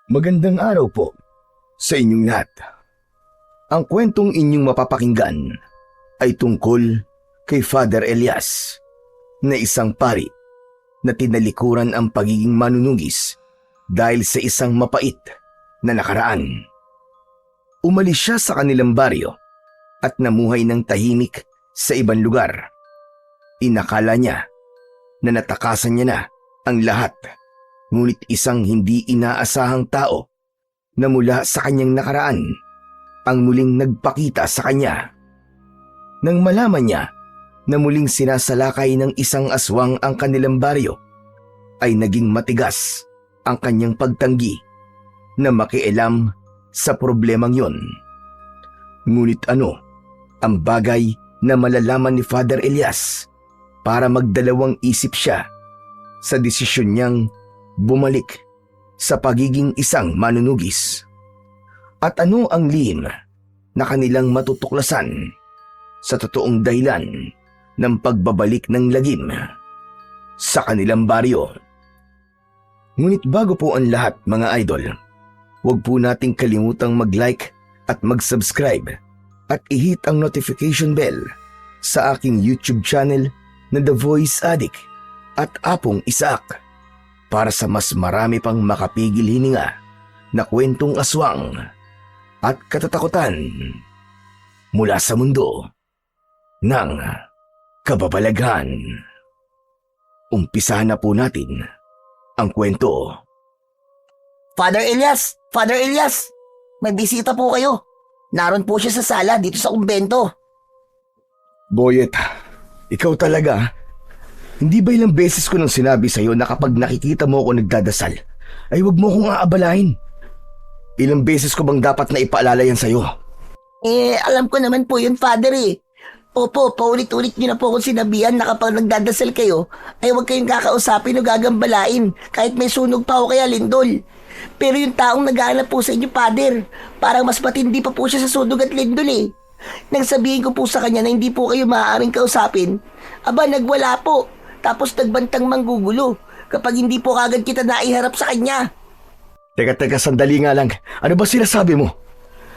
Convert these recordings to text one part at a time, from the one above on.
Magandang araw po sa inyong lahat. Ang kwentong inyong mapapakinggan ay tungkol kay Father Elias na isang pari na tinalikuran ang pagiging manunugis dahil sa isang mapait na nakaraan. Umalis siya sa kanilang baryo at namuhay ng tahimik sa ibang lugar. Inakala niya na natakasan niya na ang lahat. Ngunit isang hindi inaasahang tao na mula sa kanyang nakaraan ang muling nagpakita sa kanya. Nang malaman niya na muling sinasalakay ng isang aswang ang kanilang baryo, ay naging matigas ang kanyang pagtanggi na makialam sa problemang yon. Ngunit ano ang bagay na malalaman ni Father Elias para magdalawang isip siya sa desisyon niyang bumalik sa pagiging isang manunugis? At ano ang lihim na kanilang matutuklasan sa totoong dahilan ng pagbabalik ng lagim sa kanilang baryo? Ngunit bago po ang lahat, mga idol, huwag po nating kalimutang mag-like at mag-subscribe at i-hit ang notification bell sa aking YouTube channel na The Voice Addict at Apong Isaac, para sa mas marami pang makapigil hininga na kwentong aswang at katatakutan mula sa mundo ng kababalaghan. Umpisahan na po natin ang kwento. Father Elias! Father Elias! May bisita po kayo. Naroon po siya sa sala dito sa kumbento. Boyet, ikaw talaga. Hindi ba ilang beses ko nang sinabi sa'yo na kapag nakikita mo ako nagdadasal, ay huwag mo akong aabalahin? Ilang beses ko bang dapat na ipaalala yan sa'yo? Alam ko naman po yun, Father eh. Opo, paulit-ulit niyo na po akong sinabihan na kapag nagdadasal kayo, ay huwag kayong kakausapin o gagambalain kahit may sunog pa o kaya lindol. Pero yung taong naghahanap po sa inyo, Father, parang mas matindi pa po siya sa sunog at lindol eh. Nang sabihin ko po sa kanya na hindi po kayo maaaring kausapin, aba nagwala po. Tapos nagbantang manggugulo kapag hindi po kagad kita naiharap sa kanya. Teka, sandali nga lang. Ano ba sinasabi mo?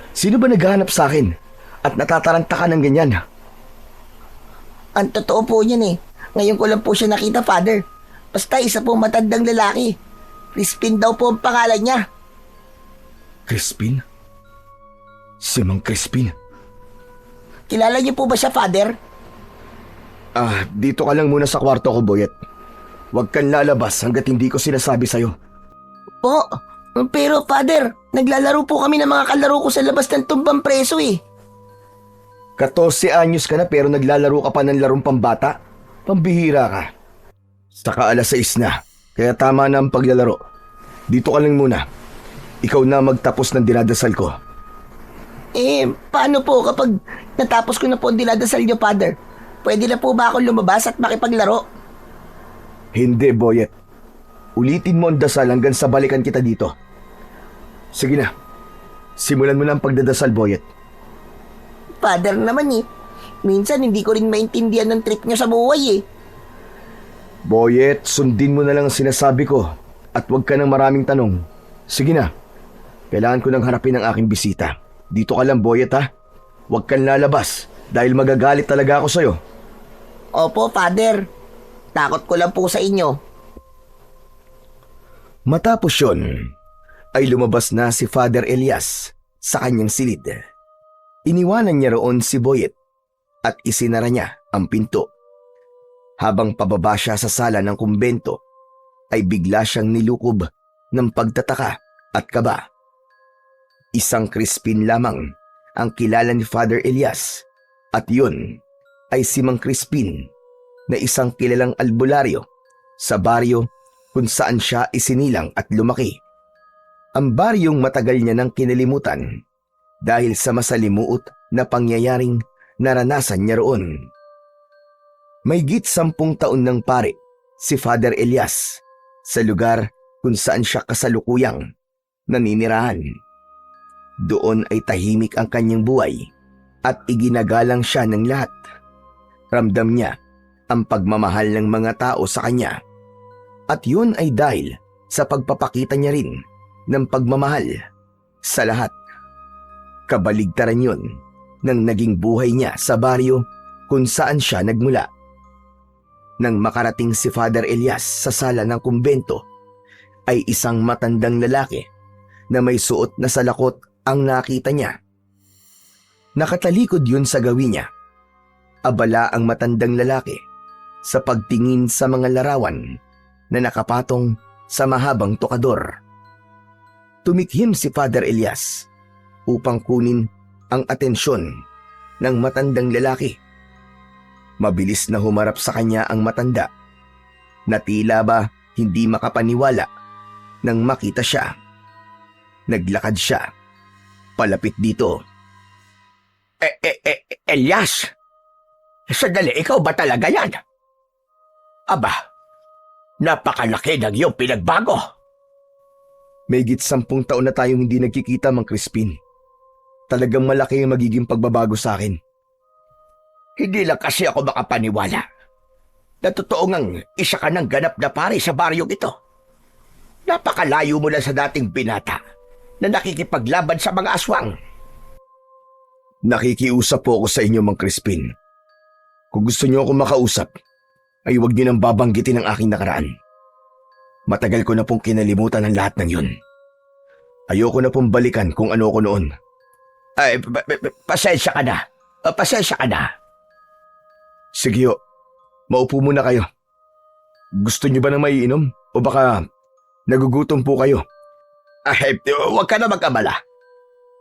Sino ba naghahanap sa akin at natataranta ka ng ganyan? Ang totoo po niyan eh. Ngayon ko lang po siya nakita, Father. Basta isa po matandang lalaki. Crispin daw po ang pangalan niya. Crispin? Si Mang Crispin? Kilala niyo po ba siya, Father? Dito ka lang muna sa kwarto ko, Boyet. Huwag kang lalabas hanggat hindi ko sinasabi sa'yo. Po, pero Father, naglalaro po kami ng mga kalaro ko sa labas ng tumbang preso eh. 14 anyos ka na pero naglalaro ka pa ng larong pambata? Pambihira ka. Saka 6:00 na, kaya tama na ang paglalaro. Dito ka lang muna. Ikaw na magtapos ng dinadasal ko. Paano po kapag natapos ko na po ang dinadasal niyo, Father? Pwede na po ba akong lumabas at makipaglaro? Hindi, Boyet. Ulitin mo ang dasal hanggang sa balikan kita dito. Sige na. Simulan mo na ang pagdadasal, Boyet. Father naman eh. Minsan hindi ko rin maintindihan ng trip niyo sa buhay eh. Boyet, sundin mo na lang ang sinasabi ko at huwag ka ng maraming tanong. Sige na. Kailangan ko nang harapin ang aking bisita. Dito ka lang, Boyet, ha? Huwag kang lalabas dahil magagalit talaga ako sa'yo. Opo, Father. Takot ko lang po sa inyo. Matapos yun, ay lumabas na si Father Elias sa kanyang silid. Iniwanan niya roon si Boyet at isinara niya ang pinto. Habang pababa siya sa sala ng kumbento, ay bigla siyang nilukob ng pagtataka at kaba. Isang Crispin lamang ang kilala ni Father Elias at yun ay si Mang Crispin na isang kilalang albularyo sa baryo kung saan siya isinilang at lumaki. Ang baryong matagal niya nang kinalimutan dahil sa masalimuot na pangyayaring naranasan niya roon. Mahigit 10 taon ng pare si Father Elias sa lugar kung saan siya kasalukuyang naninirahan. Doon ay tahimik ang kanyang buhay at iginagalang siya ng lahat. Ramdam niya ang pagmamahal ng mga tao sa kanya. At yun ay dahil sa pagpapakita niya rin ng pagmamahal sa lahat. Kabaligtaran yun ng naging buhay niya sa baryo kung saan siya nagmula. Nang makarating si Father Elias sa sala ng kumbento, ay isang matandang lalaki na may suot na salakot ang nakita niya. Nakatalikod yun sa gawin niya. Abala ang matandang lalaki sa pagtingin sa mga larawan na nakapatong sa mahabang tokador. Tumikhim si Father Elias upang kunin ang atensyon ng matandang lalaki. Mabilis na humarap sa kanya ang matanda na tila ba hindi makapaniwala nang makita siya. Naglakad siya palapit dito. Elias? Sandali, ikaw ba talaga yan? Aba, napakalaki ng iyong pinagbago. Mahigit 10 taon na tayong hindi nagkikita, Mang Crispin. Talagang malaki ang magiging pagbabago sa akin. Hindi lang kasi ako makapaniwala na totoo ngang isa ka ng ganap na pari sa baryong ito. Napakalayo mo na sa dating binata na nakikipaglaban sa mga aswang. Nakikiusap po ako sa inyo, Mang Crispin. Kung gusto niyo ako makausap, ay huwag niyo nang babanggitin ang aking nakaraan. Matagal ko na pong kinalimutan ang lahat ng yun. Ayoko na pong balikan kung ano ako noon. Ay, pasensya ka na. Pasensya ka na. Sige ho, maupo muna kayo. Gusto niyo ba ng maiinom? O baka nagugutom po kayo? Ay, huwag ka na mag-abala.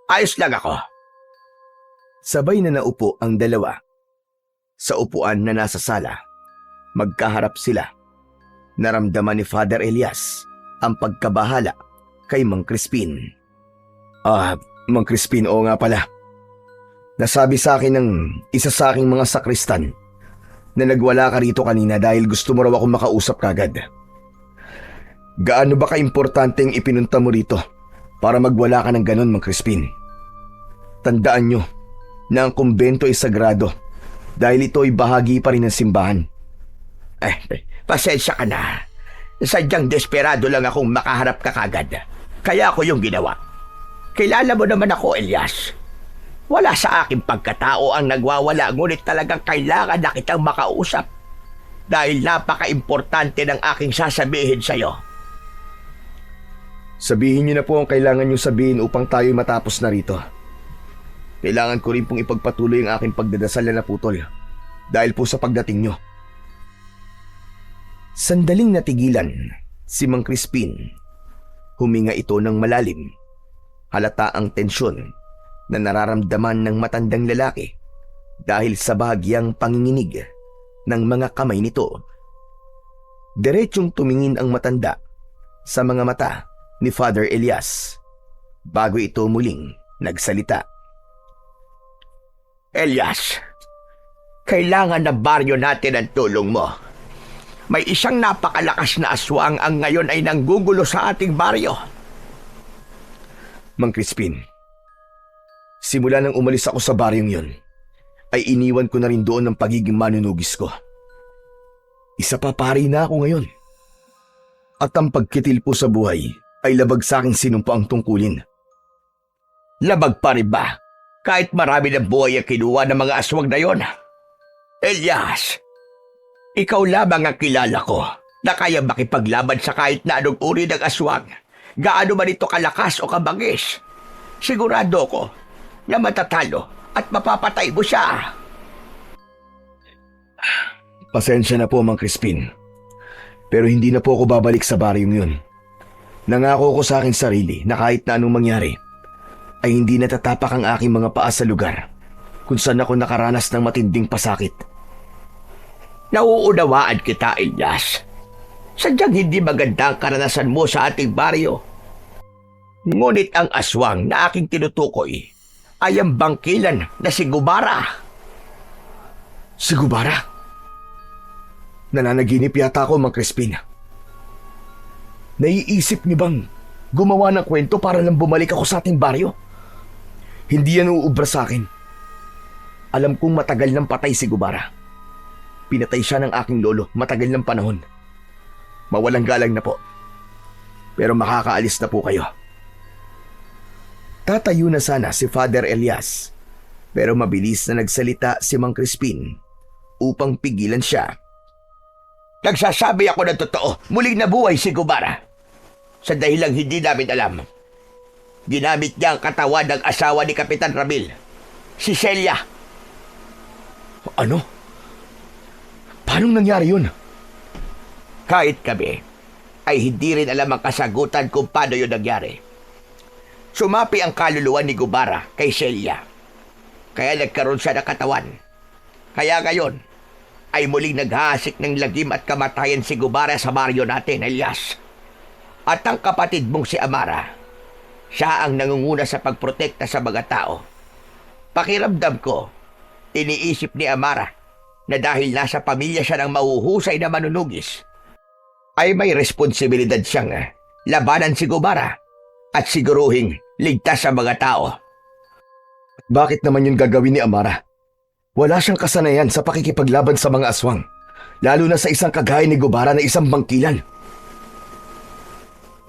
Ayos lang ako. Sabay na naupo ang dalawa. Sa upuan na nasa sala, magkaharap sila. Naramdaman ni Father Elias ang pagkabahala kay Mang Crispin. Mang Crispin, oo nga pala. Nasabi sa akin ng isa sa aking mga sakristan na nagwala ka rito kanina dahil gusto mo raw akong makausap kagad. Gaano ba ka-importante ang ipinunta mo rito para magwala ka ng ganon, Mang Crispin? Tandaan nyo na ang kumbento ay sagrado dahil ito ay bahagi pa rin ng simbahan. Pasensya ka na. Sadyang desperado lang akong makaharap ka kagad. Kaya ako yung ginawa. Kilala mo naman ako, Elias. Wala sa aking pagkatao ang nagwawala, ngunit talagang kailangan na kitang makausap. Dahil napaka-importante ng aking sasabihin sa'yo. Sabihin niyo na po ang kailangan niyo sabihin upang tayo matapos na rito. Kailangan ko rin pong ipagpatuloy ang aking pagdadasal na naputol dahil po sa pagdating niyo. Sandaling natigilan si Mang Crispin. Huminga ito ng malalim. Halata ang tensyon na nararamdaman ng matandang lalaki dahil sa bahagyang panginginig ng mga kamay nito. Diretsyong tumingin ang matanda sa mga mata ni Father Elias bago ito muling nagsalita. Elias, kailangan na baryo natin ang tulong mo. May isang napakalakas na aswang ang ngayon ay nanggugulo sa ating baryo. Mang Crispin, simula nang umalis ako sa baryong yon, ay iniwan ko na rin doon ang pagiging manunugis ko. Isa pa pari na ako ngayon. At ang pagkitil po sa buhay ay labag sa aking sinumpaang tungkulin. Labag pa rin ba? Kahit marami ng buhay ang kinuha ng mga aswang na yon. Elias, ikaw lamang ang kilala ko na kaya makipaglaban sa kahit na anong uri ng aswang. Gaano man ito kalakas o kabangis. Sigurado ko na matatalo at mapapatay mo siya. Pasensya na po, Mang Crispin. Pero hindi na po ako babalik sa baryong yun. Nangako ko sa aking sarili na kahit na anong mangyari, ay hindi natatapak ang aking mga paa sa lugar kung saan ako nakaranas ng matinding pasakit. Nauunawaan kita, Elias. Sadyang hindi maganda ang karanasan mo sa ating baryo. Ngunit ang aswang na aking tinutukoy ay ang bangkilan na si Gubara. Si Gubara? Nananaginip yata ako, Mang Crispin. Naiisip niyo bang gumawa ng kwento para lang bumalik ako sa ating baryo? Hindi yan uubra sa akin. Alam kong matagal nang patay si Gubara. Pinatay siya ng aking lolo matagal ng panahon. Mawalang galang na po. Pero makakaalis na po kayo. Magtatayo na sana si Father Elias, pero mabilis na nagsalita si Mang Crispin upang pigilan siya. Nagsasabi ako ng totoo, muling nabuhay si Gubara. Sa dahilang hindi namin alam. Ginamit niya ang katawan ng asawa ni Kapitan Ramil, si Celia. Ano? Paano nangyari yun? Kahit kami, ay hindi rin alam ang kasagutan kung paano yun nangyari. Sumapi ang kaluluwa ni Gubara kay Celia. Kaya nagkaroon siya ng katawan. Kaya ngayon, ay muling naghahasik ng lagim at kamatayan si Gubara sa baryo natin, Elias. At ang kapatid mong si Amara, siya ang nangunguna sa pagprotekta sa mga tao. Pakiramdam ko, iniisip ni Amara na dahil nasa pamilya siya ng mahuhusay na manunugis, ay may responsibilidad siyang labanan si Gubara at siguruhing ligtas sa mga tao. Bakit naman yun gagawin ni Amara? Wala siyang kasanayan sa pakikipaglaban sa mga aswang, lalo na sa isang kagaya ni Gubara na isang bangkilan.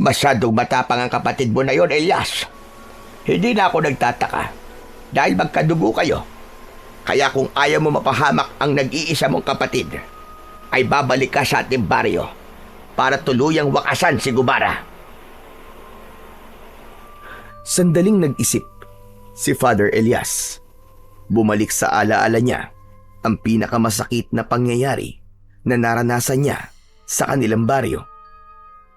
Masyadong matapang ang kapatid mo na yon, Elias. Hindi na ako nagtataka dahil magkadugo kayo. Kaya kung ayaw mo mapahamak ang nag-iisa mong kapatid, ay babalik ka sa ating baryo para tuluyang wakasan si Gubara. Sandaling nag-isip si Father Elias. Bumalik sa alaala niya ang pinakamasakit na pangyayari na naranasan niya sa kanilang baryo.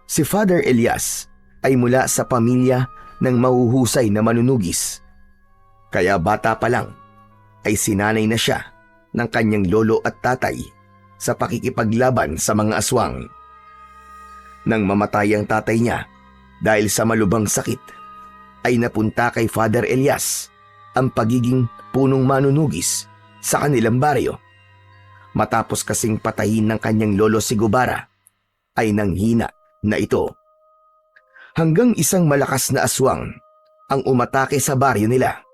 Si Father Elias ay mula sa pamilya ng mahuhusay na manunugis. Kaya bata pa lang ay sinanay na siya ng kanyang lolo at tatay sa pakikipaglaban sa mga aswang. Nang mamatay ang tatay niya dahil sa malubhang sakit, ay napunta kay Father Elias ang pagiging punong manunugis sa kanilang baryo. Matapos kasing patayin ng kanyang lolo si Gubara, ay nanghina na ito. Hanggang isang malakas na aswang ang umatake sa baryo nila.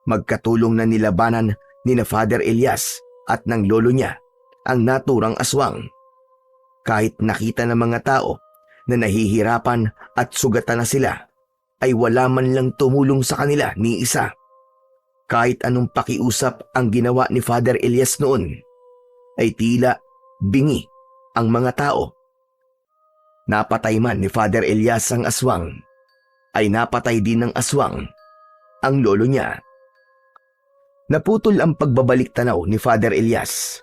Magkatulong na nilabanan ni na Father Elias at ng lolo niya ang naturang aswang. Kahit nakita ng mga tao na nahihirapan at sugatan na sila, ay wala man lang tumulong sa kanila ni isa. Kahit anong pakiusap ang ginawa ni Father Elias noon, ay tila bingi ang mga tao. Napatay man ni Father Elias ang aswang, ay napatay din ng aswang ang lolo niya. Naputol ang pagbabalik tanaw ni Father Elias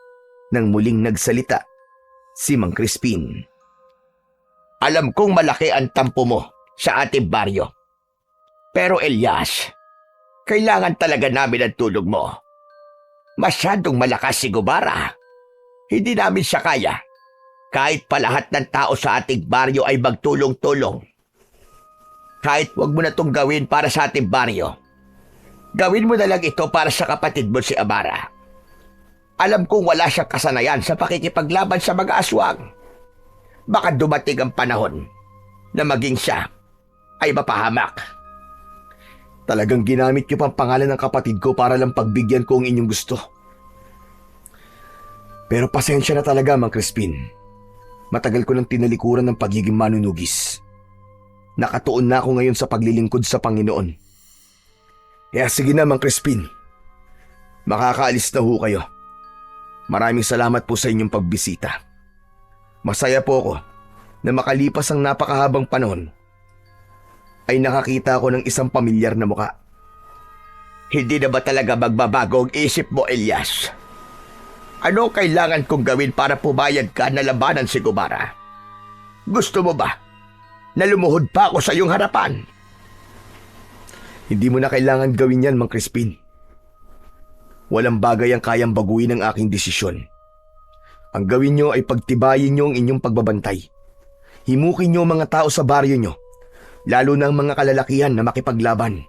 nang muling nagsalita si Mang Crispin. Alam kong malaki ang tampo mo sa ating baryo. Pero Elias, kailangan talaga namin ang tulong mo. Masyadong malakas si Gubara. Hindi namin siya kaya. Kahit pa lahat ng tao sa ating baryo ay magtulong-tulong. Kahit wag mo na itong gawin para sa ating baryo, gawin mo na lang ito para sa kapatid mo si Amara. Alam kong wala siyang kasanayan sa pakikipaglaban sa mga aswang. Baka dumating ang panahon na maging siya ay mapahamak. Talagang ginamit niyo pang pangalan ng kapatid ko para lang pagbigyan ko ang inyong gusto. Pero pasensya na talaga, Mang Crispin. Matagal ko nang tinalikuran ng pagiging manunugis. Nakatuon na ako ngayon sa paglilingkod sa Panginoon. Kaya sige na, Mang Crispin. Makakaalis na ho kayo. Maraming salamat po sa inyong pagbisita. Masaya po ako na makalipas ang napakahabang panahon ay nakakita ako ng isang pamilyar na muka. Hindi na ba talaga magbabago ang isip mo, Elias? Ano kailangan kong gawin para pumayag ka na labanan si Gubara? Gusto mo ba na lumuhod pa ako sa iyong harapan? Hindi mo na kailangan gawin yan, Mang Crispin. Walang bagay ang kayang baguhin ang aking desisyon. Ang gawin nyo ay pagtibayin nyo ang inyong pagbabantay. Himukin nyo ang mga tao sa baryo nyo, lalo na ang mga kalalakihan na makipaglaban.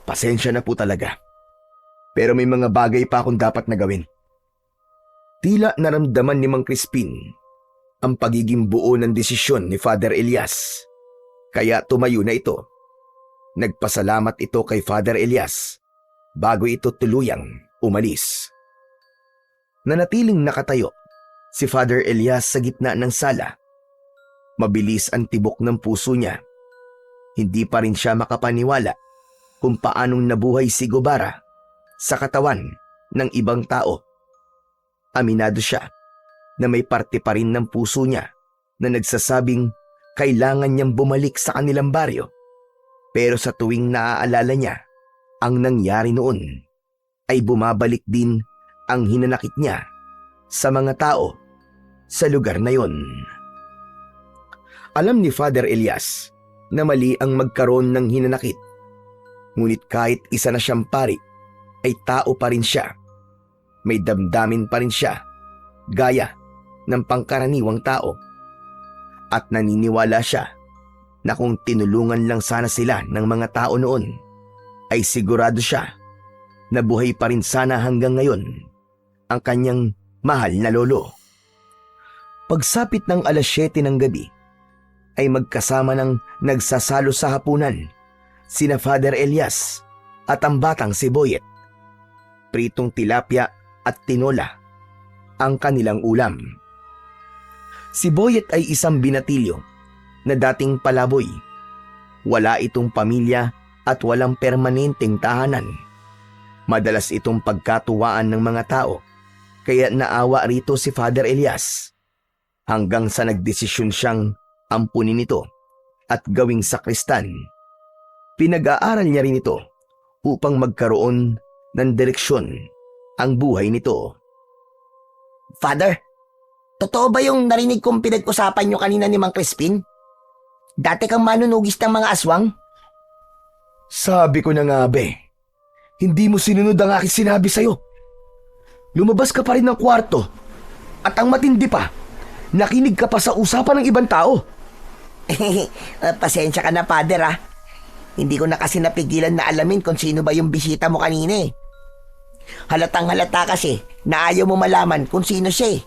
Pasensya na po talaga. Pero may mga bagay pa akong dapat na gawin. Tila naramdaman ni Mang Crispin ang pagiging buo ng desisyon ni Father Elias. Kaya tumayo na ito. Nagpasalamat ito kay Father Elias bago ito tuluyang umalis. Nanatiling nakatayo si Father Elias sa gitna ng sala. Mabilis ang tibok ng puso niya. Hindi pa rin siya makapaniwala kung paanong nabuhay si Gubara sa katawan ng ibang tao. Aminado siya na may parte pa rin ng puso niya na nagsasabing kailangan niyang bumalik sa kanilang baryo. Pero sa tuwing naaalala niya ang nangyari noon, ay bumabalik din ang hinanakit niya sa mga tao sa lugar na yon. Alam ni Father Elias na mali ang magkaroon ng hinanakit. Ngunit kahit isa na siyang pari, ay tao pa rin siya. May damdamin pa rin siya, gaya ng pangkaraniwang tao. At naniniwala siya na kung tinulungan lang sana sila ng mga tao noon, ay sigurado siya na buhay pa rin sana hanggang ngayon ang kanyang mahal na lolo. Pagsapit ng 7:00 ng gabi, ay magkasama ng nagsasalo sa hapunan sina Father Elias at ang batang si Boyet. Pritong tilapia at tinola ang kanilang ulam. Si Boyet ay isang binatilyo na dating palaboy. Wala itong pamilya at walang permanenteng tahanan. Madalas itong pagkatuwaan ng mga tao, kaya naawa rito si Father Elias. Hanggang sa nagdesisyon siyang ampunin ito at gawing sakristan. Pinag-aaral niya rin ito upang magkaroon ng direksyon ang buhay nito. Father, totoo ba yung narinig kong pinag-usapan nyo kanina ni Mang Crispin? Dati kang manunugis ng mga aswang? Sabi ko na nga be, hindi mo sinunod ang aking sinabi sa'yo. Lumabas ka pa rin ng kwarto at ang matindi pa, nakinig ka pa sa usapan ng ibang tao. Pasensya ka na, Father, ah. Hindi ko na kasi napigilan na alamin kung sino ba yung bisita mo kanina eh. Halatang halata kasi na ayaw mo malaman kung sino siya eh.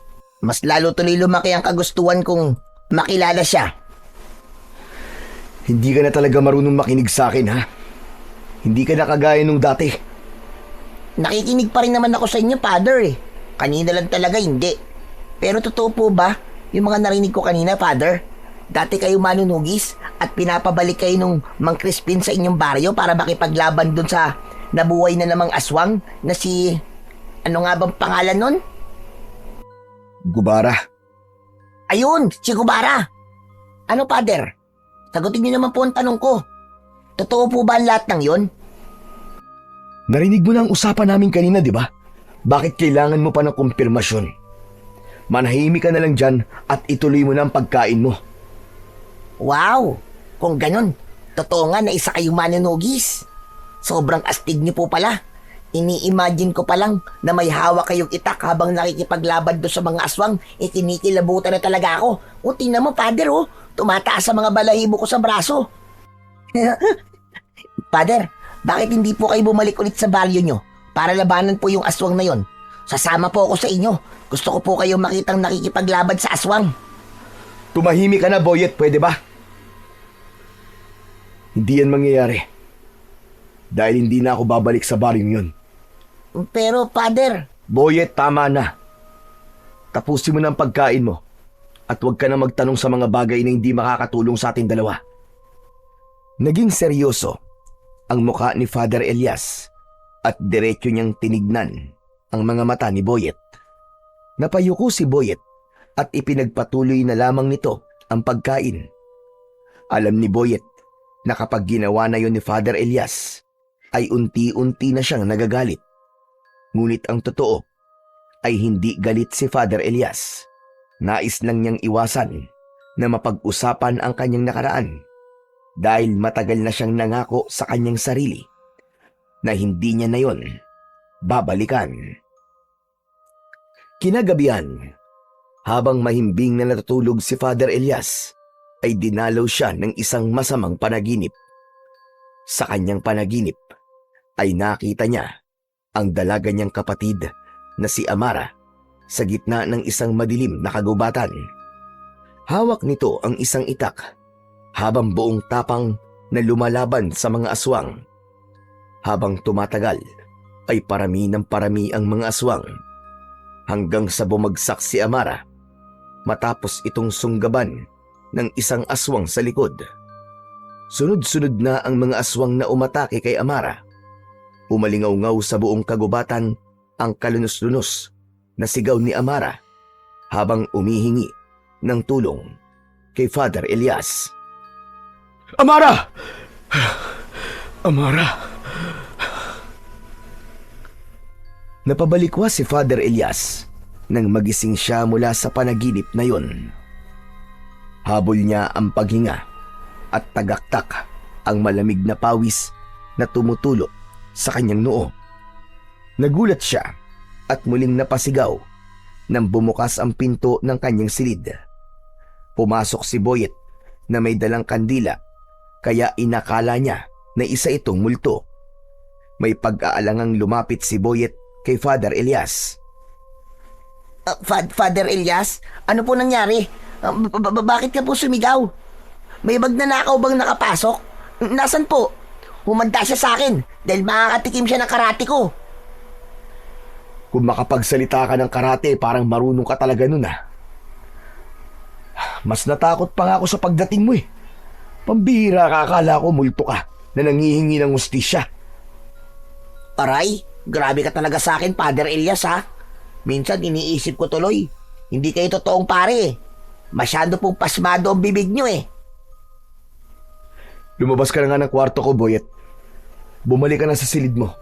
Mas lalo tuloy lumaki ang kagustuhan kong makilala siya. Hindi ka na talaga marunong makinig sa akin, ha? Hindi ka na kagaya nung dati. Nakikinig pa rin naman ako sa inyo, Father eh. Kanina lang talaga hindi. Pero totoo po ba yung mga narinig ko kanina, Father? Dati kayo manunugis at pinapabalik kayo nung Mang Crispin sa inyong baryo para makipaglaban dun sa nabuhay na namang aswang na si... Ano nga bang pangalan nun? Gubara. Ayun, si Gubara. Ano, Father? Sagutin niyo naman po ang tanong ko. Totoo po ba ang lahat ng yon? Narinig mo na ang usapan namin kanina, di ba? Bakit kailangan mo pa ng kumpirmasyon? Manahimik ka na lang dyan at ituloy mo na ang pagkain mo. Wow! Kung ganun, totoo nga na isa kayong manunugis. Sobrang astig niyo po pala. Ini-imagine ko pa lang na may hawak kayong itak habang nakikipaglaban doon sa mga aswang, kinikilabutan na talaga ako. O tingnan mo, Father, oh, tumataas sa mga balahibo ko sa braso. Father, bakit hindi po kayo bumalik ulit sa baryo nyo para labanan po yung aswang na yon? Sasama po ako sa inyo. Gusto ko po kayong makitang nakikipaglaban sa aswang. Tumahimik ka na, Boyet, pwede ba? Hindi yan mangyayari. Dahil hindi na ako babalik sa baryong yun. Pero, Father... Boyet, tama na. Tapusin mo na ang pagkain mo. At huwag ka na magtanong sa mga bagay na hindi makakatulong sa ating dalawa. Naging seryoso ang mukha ni Father Elias at diretso niyang tinignan ang mga mata ni Boyet. Napayuko si Boyet at ipinagpatuloy na lamang nito ang pagkain. Alam ni Boyet na kapag ginawa na yon ni Father Elias, ay unti-unti na siyang nagagalit. Ngunit ang totoo ay hindi galit si Father Elias. Nais lang niyang iwasan na mapag-usapan ang kanyang nakaraan dahil matagal na siyang nangako sa kanyang sarili na hindi niya na yon babalikan. Kinagabihan, habang mahimbing na natutulog si Father Elias, ay dinalaw siya ng isang masamang panaginip. Sa kanyang panaginip ay nakita niya ang dalaga niyang kapatid na si Amara sa gitna ng isang madilim na kagubatan. Hawak nito ang isang itak habang buong tapang na lumalaban sa mga aswang. Habang tumatagal ay parami ng parami ang mga aswang hanggang sa bumagsak si Amara matapos itong sunggaban ng isang aswang sa likod. Sunod-sunod na ang mga aswang na umatake kay Amara. Umalingaw-ngaw sa buong kagubatan ang kalunos-lunos na sigaw ni Amara habang umihingi ng tulong kay Father Elias. Amara! Amara! Napabalikwa si Father Elias nang magising siya mula sa panaginip na yon. Habol niya ang paghinga at tagaktak ang malamig na pawis na tumutulo sa kanyang noo. Nagulat siya at muling napasigaw nang bumukas ang pinto ng kanyang silid. Pumasok si Boyet na may dalang kandila kaya inakala niya na isa itong multo. May pag-aalangang lumapit si Boyet kay Father Elias. Father Elias, ano po nangyari? Bakit ka po sumigaw? May magnanakaw bang nakapasok? Nasaan po? Humanda siya sa akin dahil makakatikim siya ng karate ko. Kung makapagsalita ka ng karate, parang marunong ka talaga nun ah. Mas natakot pa nga ako sa pagdating mo eh. Pambihira ka, akala ko multo ka na nangihingi ng hustisya. Aray, grabe ka talaga sa akin, Father Elias ha. Minsan iniisip ko tuloy, hindi kayo totoong pare eh. Masyado pong pasmado ang bibig nyo eh. Lumabas ka na nga ng kwarto ko, Boyet. Bumalik ka na sa silid mo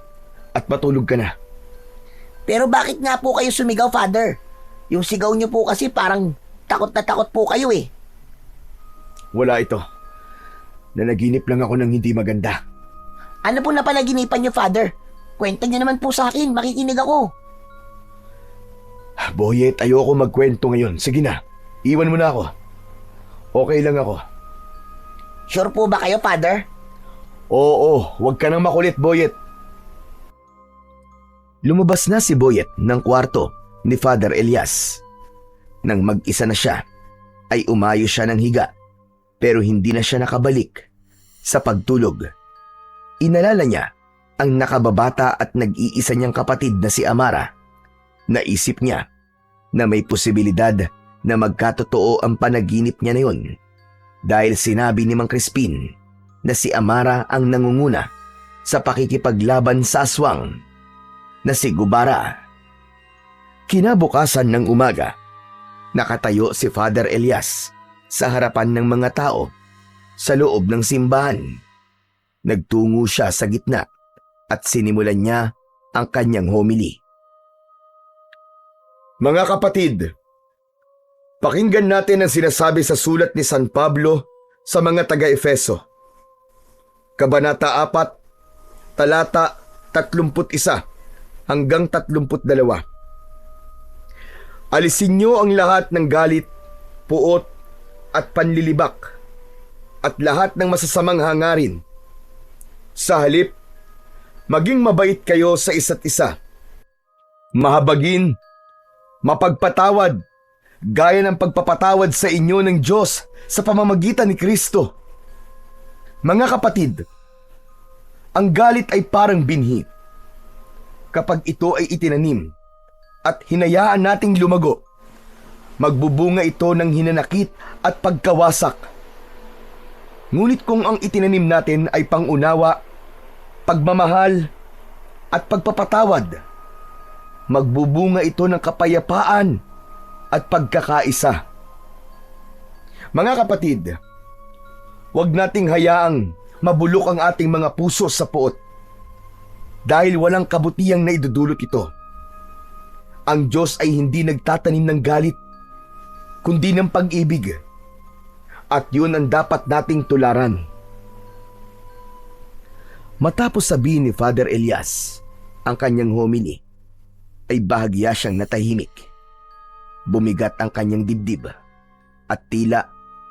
at matulog ka na. Pero bakit nga po kayo sumigaw, Father? Yung sigaw nyo po kasi parang takot na takot po kayo eh. Wala ito. Nanaginip lang ako ng hindi maganda. Ano po napanaginipan nyo, Father? Kwenta nyo naman po sa akin, makikinig ako. Boyet, ayoko magkwento ngayon. Sige na, iwan mo na ako. Okay lang ako. Sure po ba kayo, Father? Oo, huwag ka nang makulit, Boyet. Lumabas na si Boyet ng kwarto ni Father Elias. Nang mag-isa na siya, ay umayo siya ng higa pero hindi na siya nakabalik sa pagtulog. Inalala niya ang nakababata at nag-iisa niyang kapatid na si Amara. Naisip niya na may posibilidad na magkatotoo ang panaginip niya na yun dahil sinabi ni Mang Crispin na si Amara ang nangunguna sa pakikipaglaban sa aswang na si Gubara. Kinabukasan ng umaga, nakatayo si Father Elias sa harapan ng mga tao sa loob ng simbahan. Nagtungo siya sa gitna at sinimulan niya ang kanyang homily. Mga kapatid, pakinggan natin ang sinasabi sa sulat ni San Pablo sa mga taga-Efeso. Kabanata 4, talata 31 hanggang 32. Alisin niyo ang lahat ng galit, puot at panlilibak at lahat ng masasamang hangarin. Sa halip, maging mabait kayo sa isa't isa. Mahabagin, mapagpatawad, gaya ng pagpapatawad sa inyo ng Diyos sa pamamagitan ni Kristo. Mga kapatid, ang galit ay parang binhi. Kapag ito ay itinanim at hinayaan nating lumago, magbubunga ito ng hinanakit at pagkawasak. Ngunit kung ang itinanim natin ay pangunawa, pagmamahal at pagpapatawad, magbubunga ito ng kapayapaan at pagkakaisa. Mga kapatid, huwag nating hayaang mabulok ang ating mga puso sa puot dahil walang kabutihang naidudulot ito. Ang Diyos ay hindi nagtatanim ng galit, kundi ng pag-ibig. At yun ang dapat nating tularan. Matapos sabihin ni Father Elias ang kanyang homily, ay bahagya siyang natahimik. Bumigat ang kanyang dibdib at tila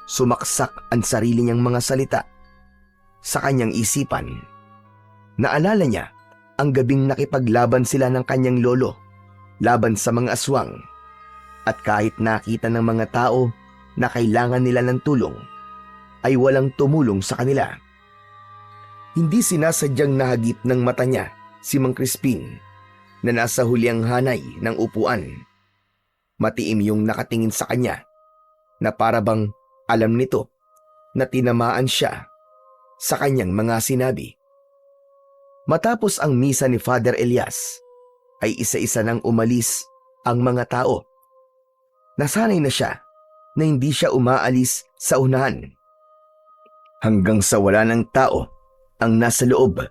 sumaksak ang sarili niyang mga salita sa kanyang isipan. Naalala niya ang gabing nakipaglaban sila ng kanyang lolo laban sa mga aswang at kahit nakita ng mga tao na kailangan nila ng tulong, ay walang tumulong sa kanila. Hindi sinasadyang nahagip ng mata niya si Mang Crispin na nasa huliang hanay ng upuan. Matiim yung nakatingin sa kanya na para bang alam nito na tinamaan siya sa kanyang mga sinabi. Matapos ang misa ni Father Elias, ay isa-isa nang umalis ang mga tao. Nasanay na siya na hindi siya umaalis sa unahan. Hanggang sa wala ng tao ang nasa loob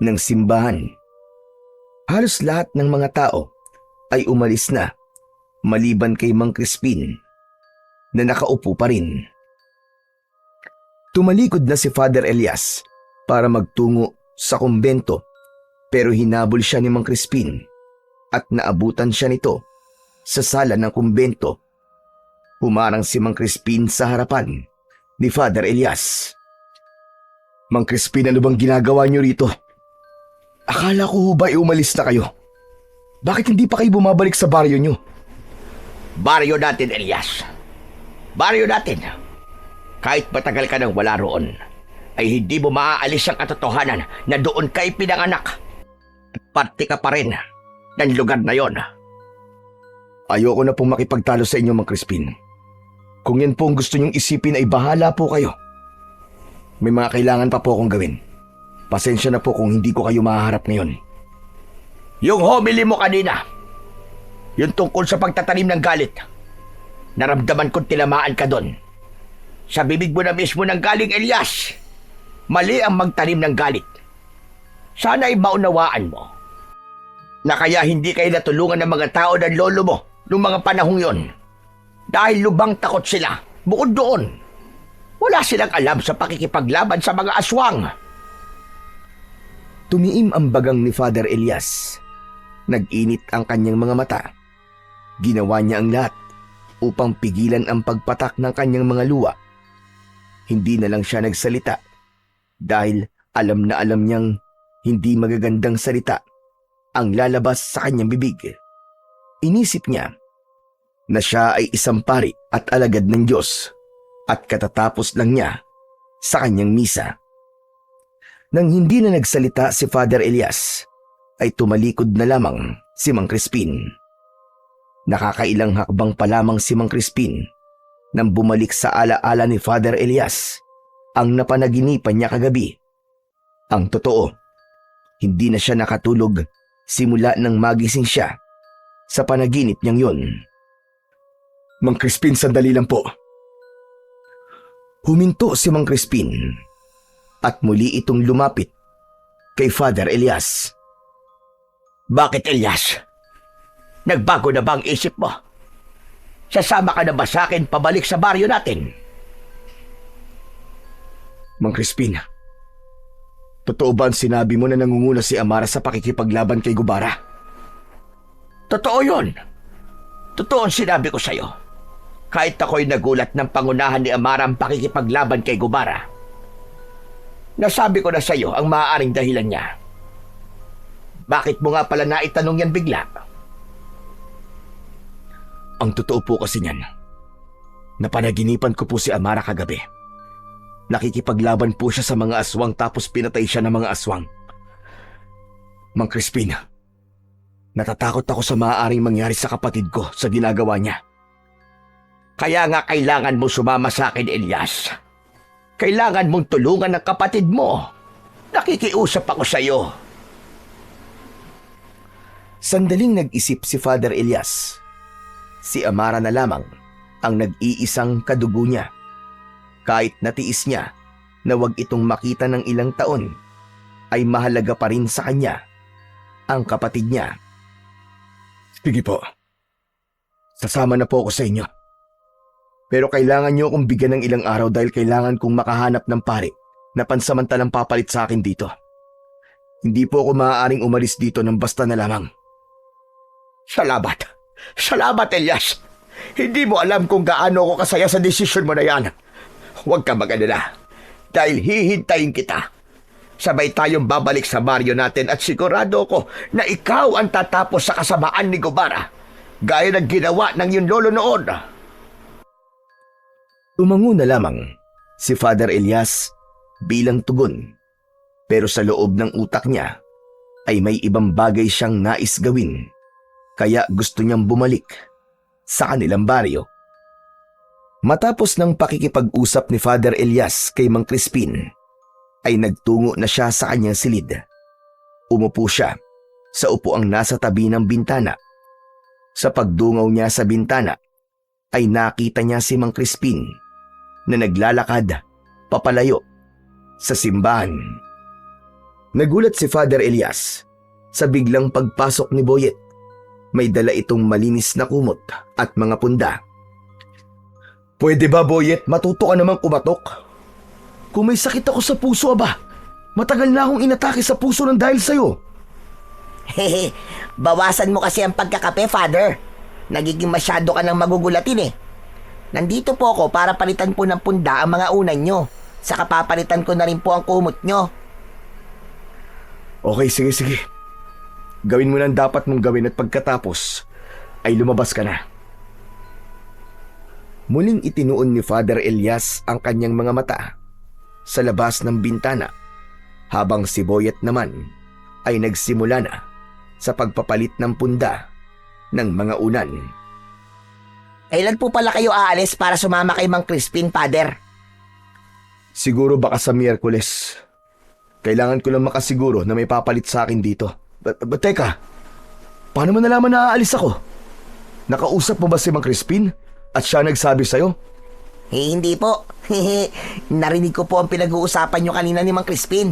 ng simbahan. Halos lahat ng mga tao ay umalis na maliban kay Mang Crispin na nakaupo pa rin. Tumalikod na si Father Elias para magtungo sa kumbento pero hinabol siya ni Mang Crispin at naabutan siya nito sa sala ng kumbento. Humarang si Mang Crispin sa harapan ni Father Elias. Mang Crispin, ano bang ginagawa niyo rito? Akala ko ba umalis na kayo? Bakit hindi pa kayo bumabalik sa baryo niyo? Baryo natin, Elias. Baryo natin. Kahit matagal ka nang wala roon, ay hindi mo maaalis ang katotohanan na doon ka ipinanganak. At parte ka pa rin ng lugar na yon. Ayoko na pong makipagtalo sa inyo, Mang Crispin. Kung yan po ang gusto niyong isipin ay bahala po kayo. May mga kailangan pa po akong gawin. Pasensya na po kung hindi ko kayo mahaharap ngayon. Yung homily mo kanina, yung tungkol sa pagtatanim ng galit, naramdaman kong tinamaan ka doon. Sa bibig mo na mismo ng galing, Elias. Mali ang magtanim ng galit. Sana ay maunawaan mo na kaya hindi kayo natulungan ng mga tao ng lolo mo noong mga panahong yon. Dahil lubang takot sila. Bukod doon, wala silang alam sa pakikipaglaban sa mga aswang. Tumiim ang bagang ni Father Elias. Nag-init ang kanyang mga mata. Ginawa niya ang lahat upang pigilan ang pagpatak ng kanyang mga luha. Hindi na lang siya nagsalita dahil alam na alam niyang hindi magagandang salita ang lalabas sa kanyang bibig. Inisip niya na siya ay isang pari at alagad ng Diyos at katatapos lang niya sa kanyang misa. Nang hindi na nagsalita si Father Elias, ay tumalikod na lamang si Mang Crispin. Nakakailang hakbang pa lamang si Mang Crispin nang bumalik sa alaala ni Father Elias ang napanaginipan niya kagabi. Ang totoo, hindi na siya nakatulog simula nang magising siya sa panaginip niyang yun. Mang Crispin, sandali lang po. Huminto si Mang Crispin at muli itong lumapit kay Father Elias. Bakit, Elias? Nagbago na ba ang isip mo? Sasama ka na ba sa akin pabalik sa baryo natin? Mang Crispin, totoo ba ang sinabi mo na nangunguna si Amara sa pakikipaglaban kay Gubara? Totoo yun. Totoo ang sinabi ko sa'yo. Kahit ako'y nagulat ng pangunahan ni Amara ang pakikipaglaban kay Gubara. Nasabi ko na sa'yo ang maaaring dahilan niya. Bakit mo nga pala naitanong yan bigla? Ang totoo po kasi niyan, napanaginipan ko po si Amara kagabi. Nakikipaglaban po siya sa mga aswang tapos pinatay siya ng mga aswang. Mang Crispin, natatakot ako sa maaaring mangyari sa kapatid ko sa ginagawa niya. Kaya nga kailangan mo sumama sa akin, Elias. Kailangan mong tulungan ng kapatid mo. Nakikiusap ako sa iyo. Sandaling nag-isip si Father Elias. Si Amara na lamang ang nag-iisang kadugo niya. Kahit natiis niya na wag itong makita ng ilang taon, ay mahalaga pa rin sa kanya ang kapatid niya. Sige po, sasama na po ako sa inyo. Pero kailangan niyo akong bigyan ng ilang araw dahil kailangan kong makahanap ng pari na pansamantalang papalit sa akin dito. Hindi po ako maaaring umalis dito ng basta na lamang. Salamat. Salamat, Elias. Hindi mo alam kung gaano ako kasaya sa desisyon mo na yan. Huwag ka mag-alala. Dahil hihintayin kita. Sabay tayong babalik sa baryo natin at sigurado ko na ikaw ang tatapos sa kasamaan ni Gubara. Gaya ng ginawa ng iyong lolo noon. Umango na lamang si Father Elias bilang tugon. Pero sa loob ng utak niya ay may ibang bagay siyang nais gawin. Kaya gusto niyang bumalik sa kanilang baryo. Matapos ng pakikipag-usap ni Father Elias kay Mang Crispin, ay nagtungo na siya sa kanyang silid. Umupo siya sa upuang nasa tabi ng bintana. Sa pagdungaw niya sa bintana ay nakita niya si Mang Crispin na naglalakad papalayo sa simbahan. Nagulat si Father Elias sa biglang pagpasok ni Boyet. May dala itong malinis na kumot at mga punda. "Pwede ba, Boyet? Matuto ka namang kumatok. Kung may sakit ako sa puso, aba, matagal na akong inatake sa puso ng dahil sa'yo." Hehe, bawasan mo kasi ang pagkakape, Father. Nagiging masyado ka nang magugulatin eh. Nandito po ako para palitan po ng punda ang mga unan nyo. Saka papalitan ko na rin po ang kumot nyo. Okay, sige. Gawin mo na ang dapat mong gawin at pagkatapos ay lumabas ka na. Muling itinuon ni Father Elias ang kanyang mga mata sa labas ng bintana habang si Boyet naman ay nagsimula na sa pagpapalit ng punda ng mga unan. Kailan po pala kayo aalis para sumama kay Mang Crispin, Father? Siguro baka sa Miyerkules. Kailangan ko lang makasiguro na may papalit sa akin dito. Teka, paano mo nalaman na aalis ako? Nakausap mo ba si Mang Crispin at siya nagsabi sa'yo? Hindi po. Narinig ko po ang pinag-uusapan nyo kanina ni Mang Crispin.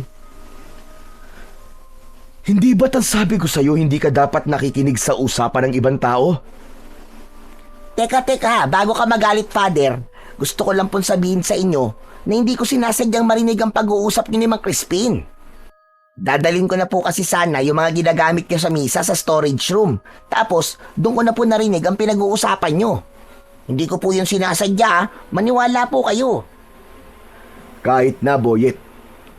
Hindi ba't ang sabi ko sa'yo hindi ka dapat nakikinig sa usapan ng ibang tao? Teka, bago ka magalit, Father, gusto ko lang pong sabihin sa inyo na hindi ko sinasadyang marinig ang pag-uusap niyo ni Mang Crispin. Dadalhin ko na po kasi sana yung mga ginagamit niyo sa misa sa storage room. Tapos, doon ko na po narinig ang pinag-uusapan niyo. Hindi ko po yung sinasadya, maniwala po kayo. Kahit na, Boyet.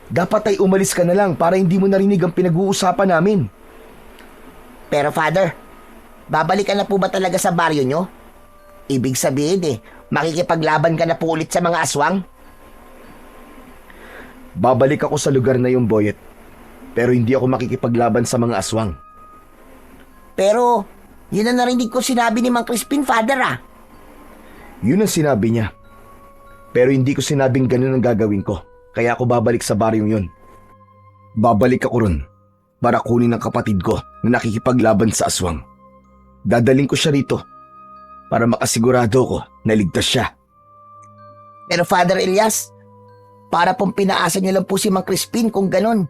Dapat ay umalis ka na lang para hindi mo narinig ang pinag-uusapan namin. Pero Father, babalikan na po ba talaga sa baryo nyo? Ibig sabihin makikipaglaban ka na po ulit sa mga aswang? Babalik ako sa lugar na yung, Boyet. Pero hindi ako makikipaglaban sa mga aswang. Pero, yun ang narinig ko sinabi ni Mang Crispin, Father Yun ang sinabi niya. Pero hindi ko sinabing ganun ang gagawin ko. Kaya ako babalik sa baryong yun. Babalik ako ron para kunin ang kapatid ko na nakikipaglaban sa aswang. Dadaling ko siya rito para makasigurado ko na ligtas siya. Pero Father Elias, para pong pinaasa niyo lang po si Mang Crispin kung ganun.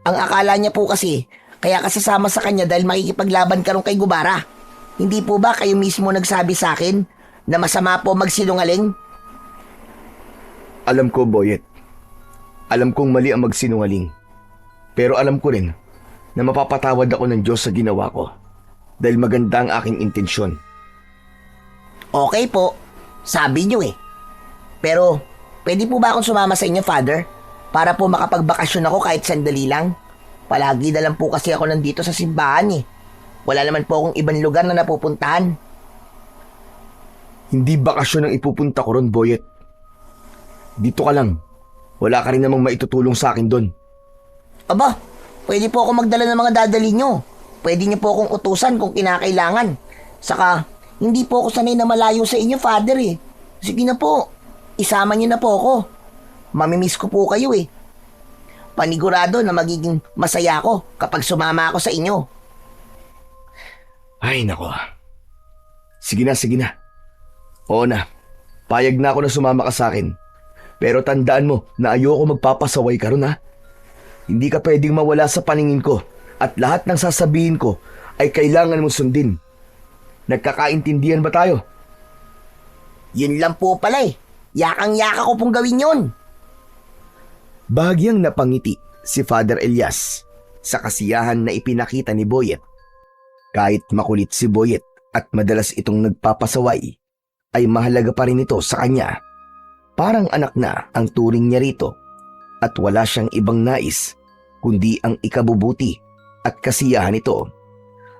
Ang akala niya po kasi, kaya kasasama sa kanya dahil makikipaglaban ka ron kay Gubara. Hindi po ba kayo mismo nagsabi sa akin na masama po magsinungaling? Alam ko, Boyet. Alam kong mali ang magsinungaling. Pero alam ko rin na mapapatawad ako ng Diyos sa ginawa ko dahil maganda ang aking intensyon. Okay po, sabi niyo Pero, pwede po ba akong sumama sa inyo, Father? Para po makapagbakasyon ako kahit sandali lang. Palagi na lang po kasi ako nandito sa simbahan Wala naman po akong ibang lugar na napupuntahan. Hindi bakasyon ang ipupunta ko ron, Boyet. Dito ka lang. Wala ka rin namang maitutulong sa akin doon. Aba, pwede po ako magdala ng mga dadali nyo. Pwede niyo po akong utusan kung kinakailangan. Saka, hindi po ako sanay na malayo sa inyo, Father Sige na po, isama niyo na po ako. Mamimiss ko po kayo Panigurado na magiging masaya ako kapag sumama ako sa inyo. Ay, nako. Sige na. Oo na, payag na ako na sumama ka sa akin. Pero tandaan mo na ayoko magpapasaway ka ron, ha? Hindi ka pwedeng mawala sa paningin ko at lahat ng sasabihin ko ay kailangan mong sundin. Nagkakaintindihan ba tayo? Yun lang po pala Yakang-yaka ko pong gawin yun. Bahagyang napangiti si Father Elias sa kasiyahan na ipinakita ni Boyet. Kahit makulit si Boyet at madalas itong nagpapasaway, ay mahalaga pa rin ito sa kanya. Parang anak na ang turing niya rito at wala siyang ibang nais kundi ang ikabubuti at kasiyahan nito.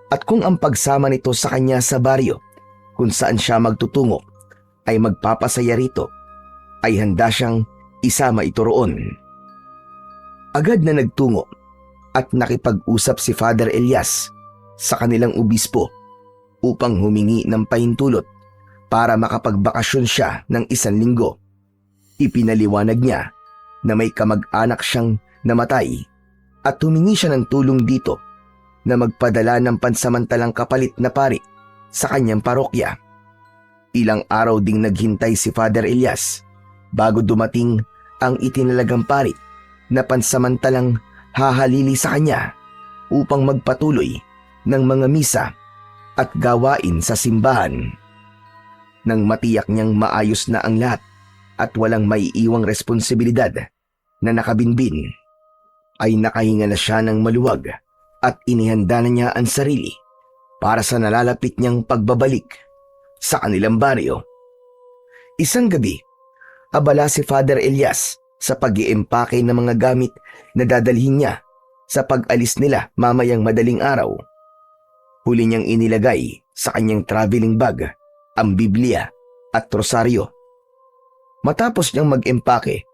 At kung ang pagsama nito sa kanya sa baryo kung saan siya magtutungo ay magpapasaya rito, ay handa siyang isama ito roon. Agad na nagtungo at nakipag-usap si Father Elias sa kanilang obispo upang humingi ng pahintulot para makapagbakasyon siya ng 1 linggo. Ipinaliwanag niya na may kamag-anak siyang namatay at humingi siya ng tulong dito na magpadala ng pansamantalang kapalit na pari sa kanyang parokya. Ilang araw ding naghintay si Father Elias bago dumating ang itinalagang pari na pansamantalang hahalili sa kanya upang magpatuloy ng mga misa at gawain sa simbahan. Nang matiyak niyang maayos na ang lahat at walang maiiwang responsibilidad na nakabinbin, ay nakahinga na siya ng maluwag at inihanda na niya ang sarili para sa nalalapit niyang pagbabalik sa kanilang baryo. Isang gabi, abala si Father Elias sa pag-iempake ng mga gamit na dadalhin niya sa pag-alis nila mamayang madaling araw. Huli niyang inilagay sa kanyang traveling bag ang Biblia at rosaryo. Matapos niyang mag-empake,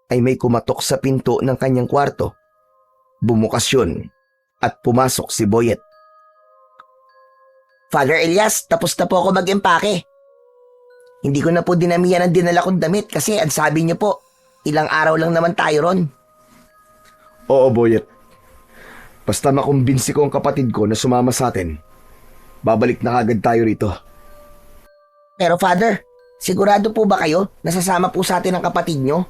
ay may kumatok sa pinto ng kanyang kwarto. Bumukas yun at pumasok si Boyet. Father Elias, tapos na po ako mag-empake. Hindi ko na po dinamihan ang dinala kong damit kasi ang sabi niyo po, ilang araw lang naman tayo ron. Oo, Boyet. Basta makumbinsi ko ang kapatid ko na sumama sa atin, babalik na kagad tayo rito. Pero Father, sigurado po ba kayo na sasama po sa atin ang kapatid nyo?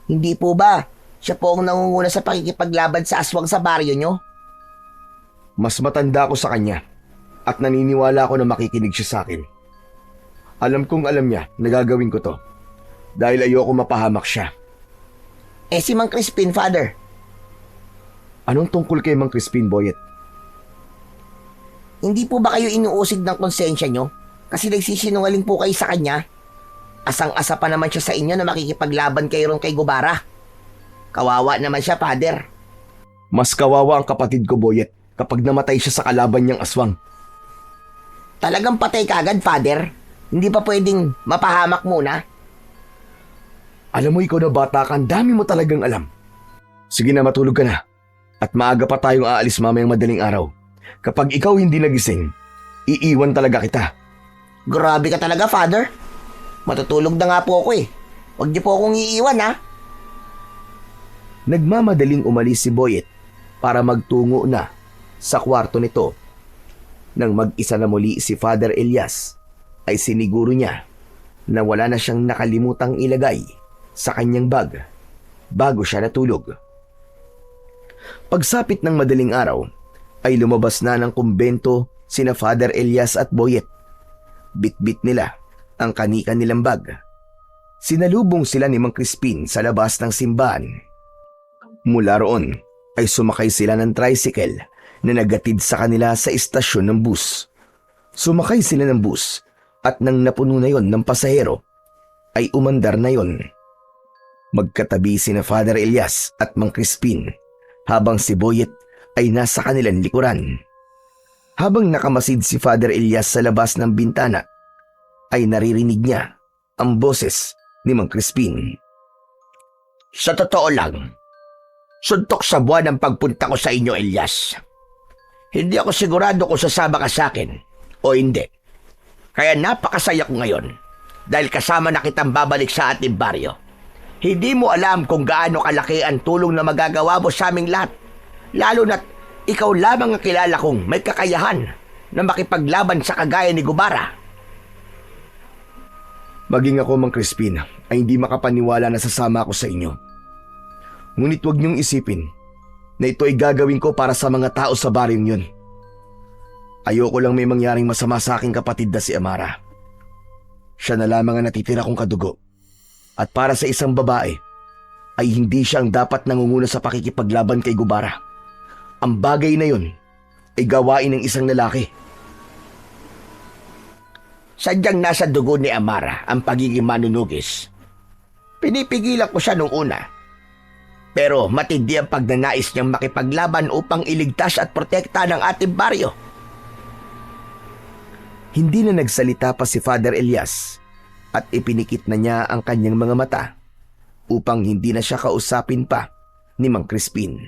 Hindi po ba siya po ang nangunguna sa pakikipaglaban sa aswang sa baryo nyo? Mas matanda ako sa kanya at naniniwala ako na makikinig siya sa akin. Alam kong alam niya na gagawin ko to dahil ayoko mapahamak siya. Eh si Mang Crispin, Father. Anong tungkol kay Mang Crispin, Boyet? Hindi po ba kayo inuusig ng konsensya nyo? Kasi nagsisinungaling po kayo sa kanya. Asang-asa pa naman siya sa inyo na makikipaglaban kayo ron kay Gubara. Kawawa naman siya, Father. Mas kawawa ang kapatid ko, Boyet, kapag namatay siya sa kalaban niyang aswang. Talagang patay kagad, Father? Hindi pa pwedeng mapahamak muna? Alam mo, ikaw na bata ka, ang dami mo talagang alam. Sige na, matulog ka na. At maaga pa tayong aalis mamayang madaling araw. Kapag ikaw hindi nagising, iiwan talaga kita. Grabe ka talaga, Father. Matutulog na nga po ako eh. Huwag niyo po akong iiwan, ha? Nagmamadaling umalis si Boyet para magtungo na sa kwarto nito. Nang mag-isa na muli si Father Elias, ay siniguro niya na wala na siyang nakalimutang ilagay sa kanyang bag bago siya natulog. Pagsapit ng madaling araw, ay lumabas na ng kumbento sina Father Elias at Boyet. Bitbit nila ang kani-kanilang bag. Sinalubong sila ni Mang Crispin sa labas ng simbahan. Mula roon ay sumakay sila ng tricycle na nagatid sa kanila sa istasyon ng bus. Sumakay sila ng bus at nang napuno na yon ng pasahero, ay umandar na yon. Magkatabi sina Father Elias at Mang Crispin habang si Boyet ay nasa kanilang likuran. Habang nakamasid si Father Elias sa labas ng bintana, ay naririnig niya ang boses ni Mang Crispin. Sa totoo lang, suntok sa buwan ang pagpunta ko sa inyo, Elias. Hindi ako sigurado kung sasama ka sa akin o hindi. Kaya napakasaya ko ngayon dahil kasama na kitang babalik sa ating baryo. Hindi mo alam kung gaano kalaki ang tulong na magagawa mo sa aming lahat. Lalo na't ikaw lamang ang kilala kong may kakayahan na makipaglaban sa kagaya ni Gubara. Maging ako, Mang Crispin, ay hindi makapaniwala na sasama ako sa inyo. Ngunit huwag niyong isipin na ito ay gagawin ko para sa mga tao sa baryong yun. Ayoko lang may mangyaring masama sa aking kapatid na si Amara. Siya na lamang ang natitira kong kadugo. At para sa isang babae, ay hindi siya ang dapat nangunguna sa pakikipaglaban kay Gubara. Ang bagay na yun ay gawain ng isang lalaki. Sadyang nasa dugo ni Amara ang pagiging manunugis. Pinipigilan ko siya nung una. Pero matindi ang pagnanais niyang makipaglaban upang iligtas at protekta ng ating baryo. Hindi na nagsalita pa si Father Elias at ipinikit na niya ang kanyang mga mata upang hindi na siya kausapin pa ni Mang Crispin.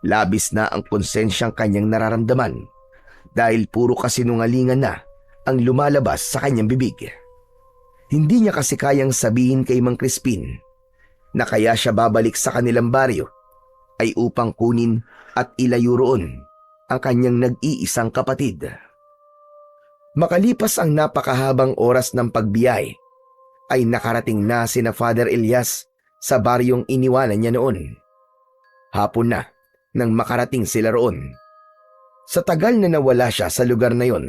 Labis na ang konsensyang kanyang nararamdaman dahil puro kasinungalingan na ang lumalabas sa kanyang bibig. Hindi niya kasi kayang sabihin kay Mang Crispin na kaya siya babalik sa kanilang baryo ay upang kunin at ilayo roon ang kanyang nag-iisang kapatid. Makalipas ang napakahabang oras ng pagbiyahe, ay nakarating na sina Father Elias sa baryong iniwanan niya noon. Hapon na nang makarating sila roon. Sa tagal na nawala siya sa lugar na yon,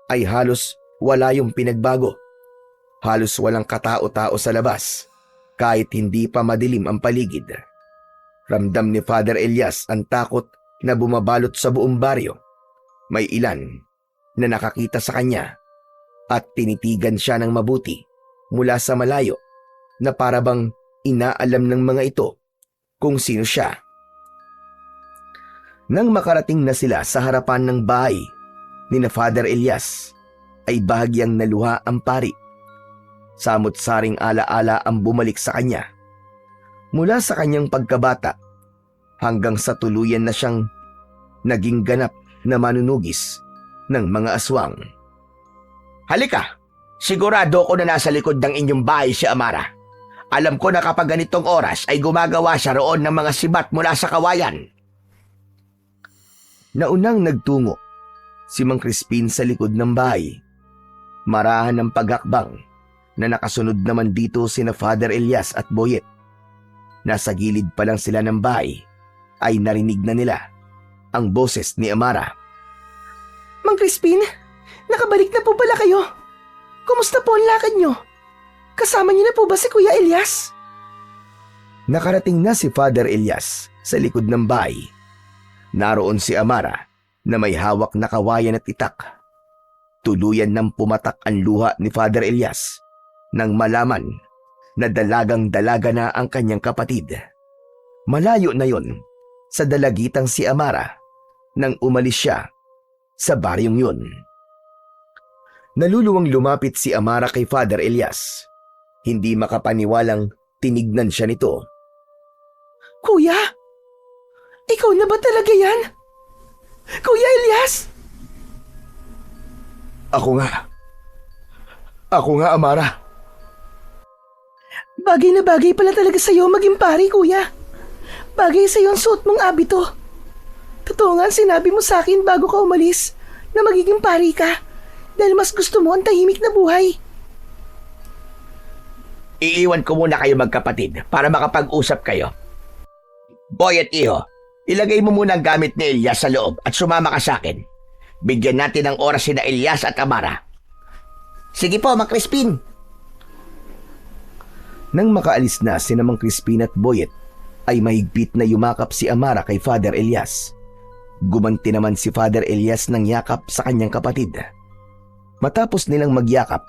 ay halos wala yung pinagbago. Halos walang katao-tao sa labas, kahit hindi pa madilim ang paligid. Ramdam ni Father Elias ang takot na bumabalot sa buong baryo. May ilan na nakakita sa kanya at tinitigan siya ng mabuti mula sa malayo na parabang inaalam ng mga ito kung sino siya. Nang makarating na sila sa harapan ng bahay ni na Father Elias, ay bahagyang naluha ang pari. Samot-saring alaala ang bumalik sa kanya. Mula sa kanyang pagkabata hanggang sa tuluyan na siyang naging ganap na manunugis ng mga aswang. Halika! Sigurado ko na nasa likod ng inyong bahay si Amara. Alam ko na kapag ganitong oras ay gumagawa siya roon ng mga sibat mula sa kawayan. Naunang nagtungo si Mang Crispin sa likod ng bahay. Marahan ng paghakbang na nakasunod naman dito sina Father Elias at Boyet. Nasa gilid pa lang sila ng bahay ay narinig na nila ang boses ni Amara. Mang Crispin, nakabalik na po pala kayo. Kumusta po ang lakad nyo? Kasama niyo na po ba si Kuya Elias? Nakarating na si Father Elias sa likod ng bahay. Naroon si Amara na may hawak na kawayan at itak. Tuluyan nang pumatak ang luha ni Father Elias nang malaman na dalagang-dalaga na ang kanyang kapatid. Malayo na yon sa dalagitang si Amara nang umalis siya sa baryong yun. Naluluwang lumapit si Amara kay Father Elias. Hindi makapaniwalang tinignan siya nito. Kuya? Ikaw na ba talaga yan? Kuya Elias? Ako nga, Amara. Bagay na bagay pala talaga sa'yo maging pari, kuya. Bagay sa'yo ang suot mong abito. Totoo nga sinabi mo sa akin bago ka umalis na magiging pari ka dahil mas gusto mo ang tahimik na buhay. Iiwan ko muna kayo magkapatid para makapag-usap kayo. Boy at Iho, ilagay mo muna ang gamit ni Elias sa loob at sumama ka sa akin. Bigyan natin ng oras sina Elias at Amara. Sige po, Mang Crispin. Nang makaalis na sina Mang Crispin at Boyet, ay mahigpit na yumakap si Amara kay Father Elias. Gumanti naman si Father Elias ng yakap sa kanyang kapatid. Matapos nilang magyakap,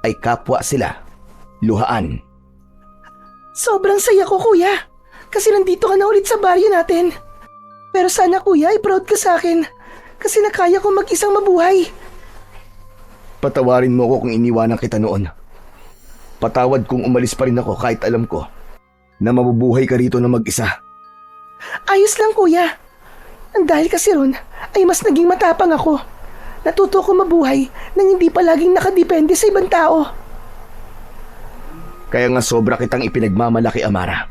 ay kapwa sila. Luhaan. Sobrang saya ko, kuya. Kasi nandito ka na ulit sa baryo natin. Pero sana, kuya, ay proud ka sa akin. Kasi nakaya ko mag-isang mabuhay. Patawarin mo ako kung iniwanan kita noon. Patawad kung umalis pa rin ako kahit alam ko na mabubuhay ka rito na mag-isa. Ayos lang, kuya. Dahil kasi ron, ay mas naging matapang ako. Natuto ko mabuhay nang hindi palaging nakadepende sa ibang tao. Kaya nga sobra kitang ipinagmamalaki, Amara.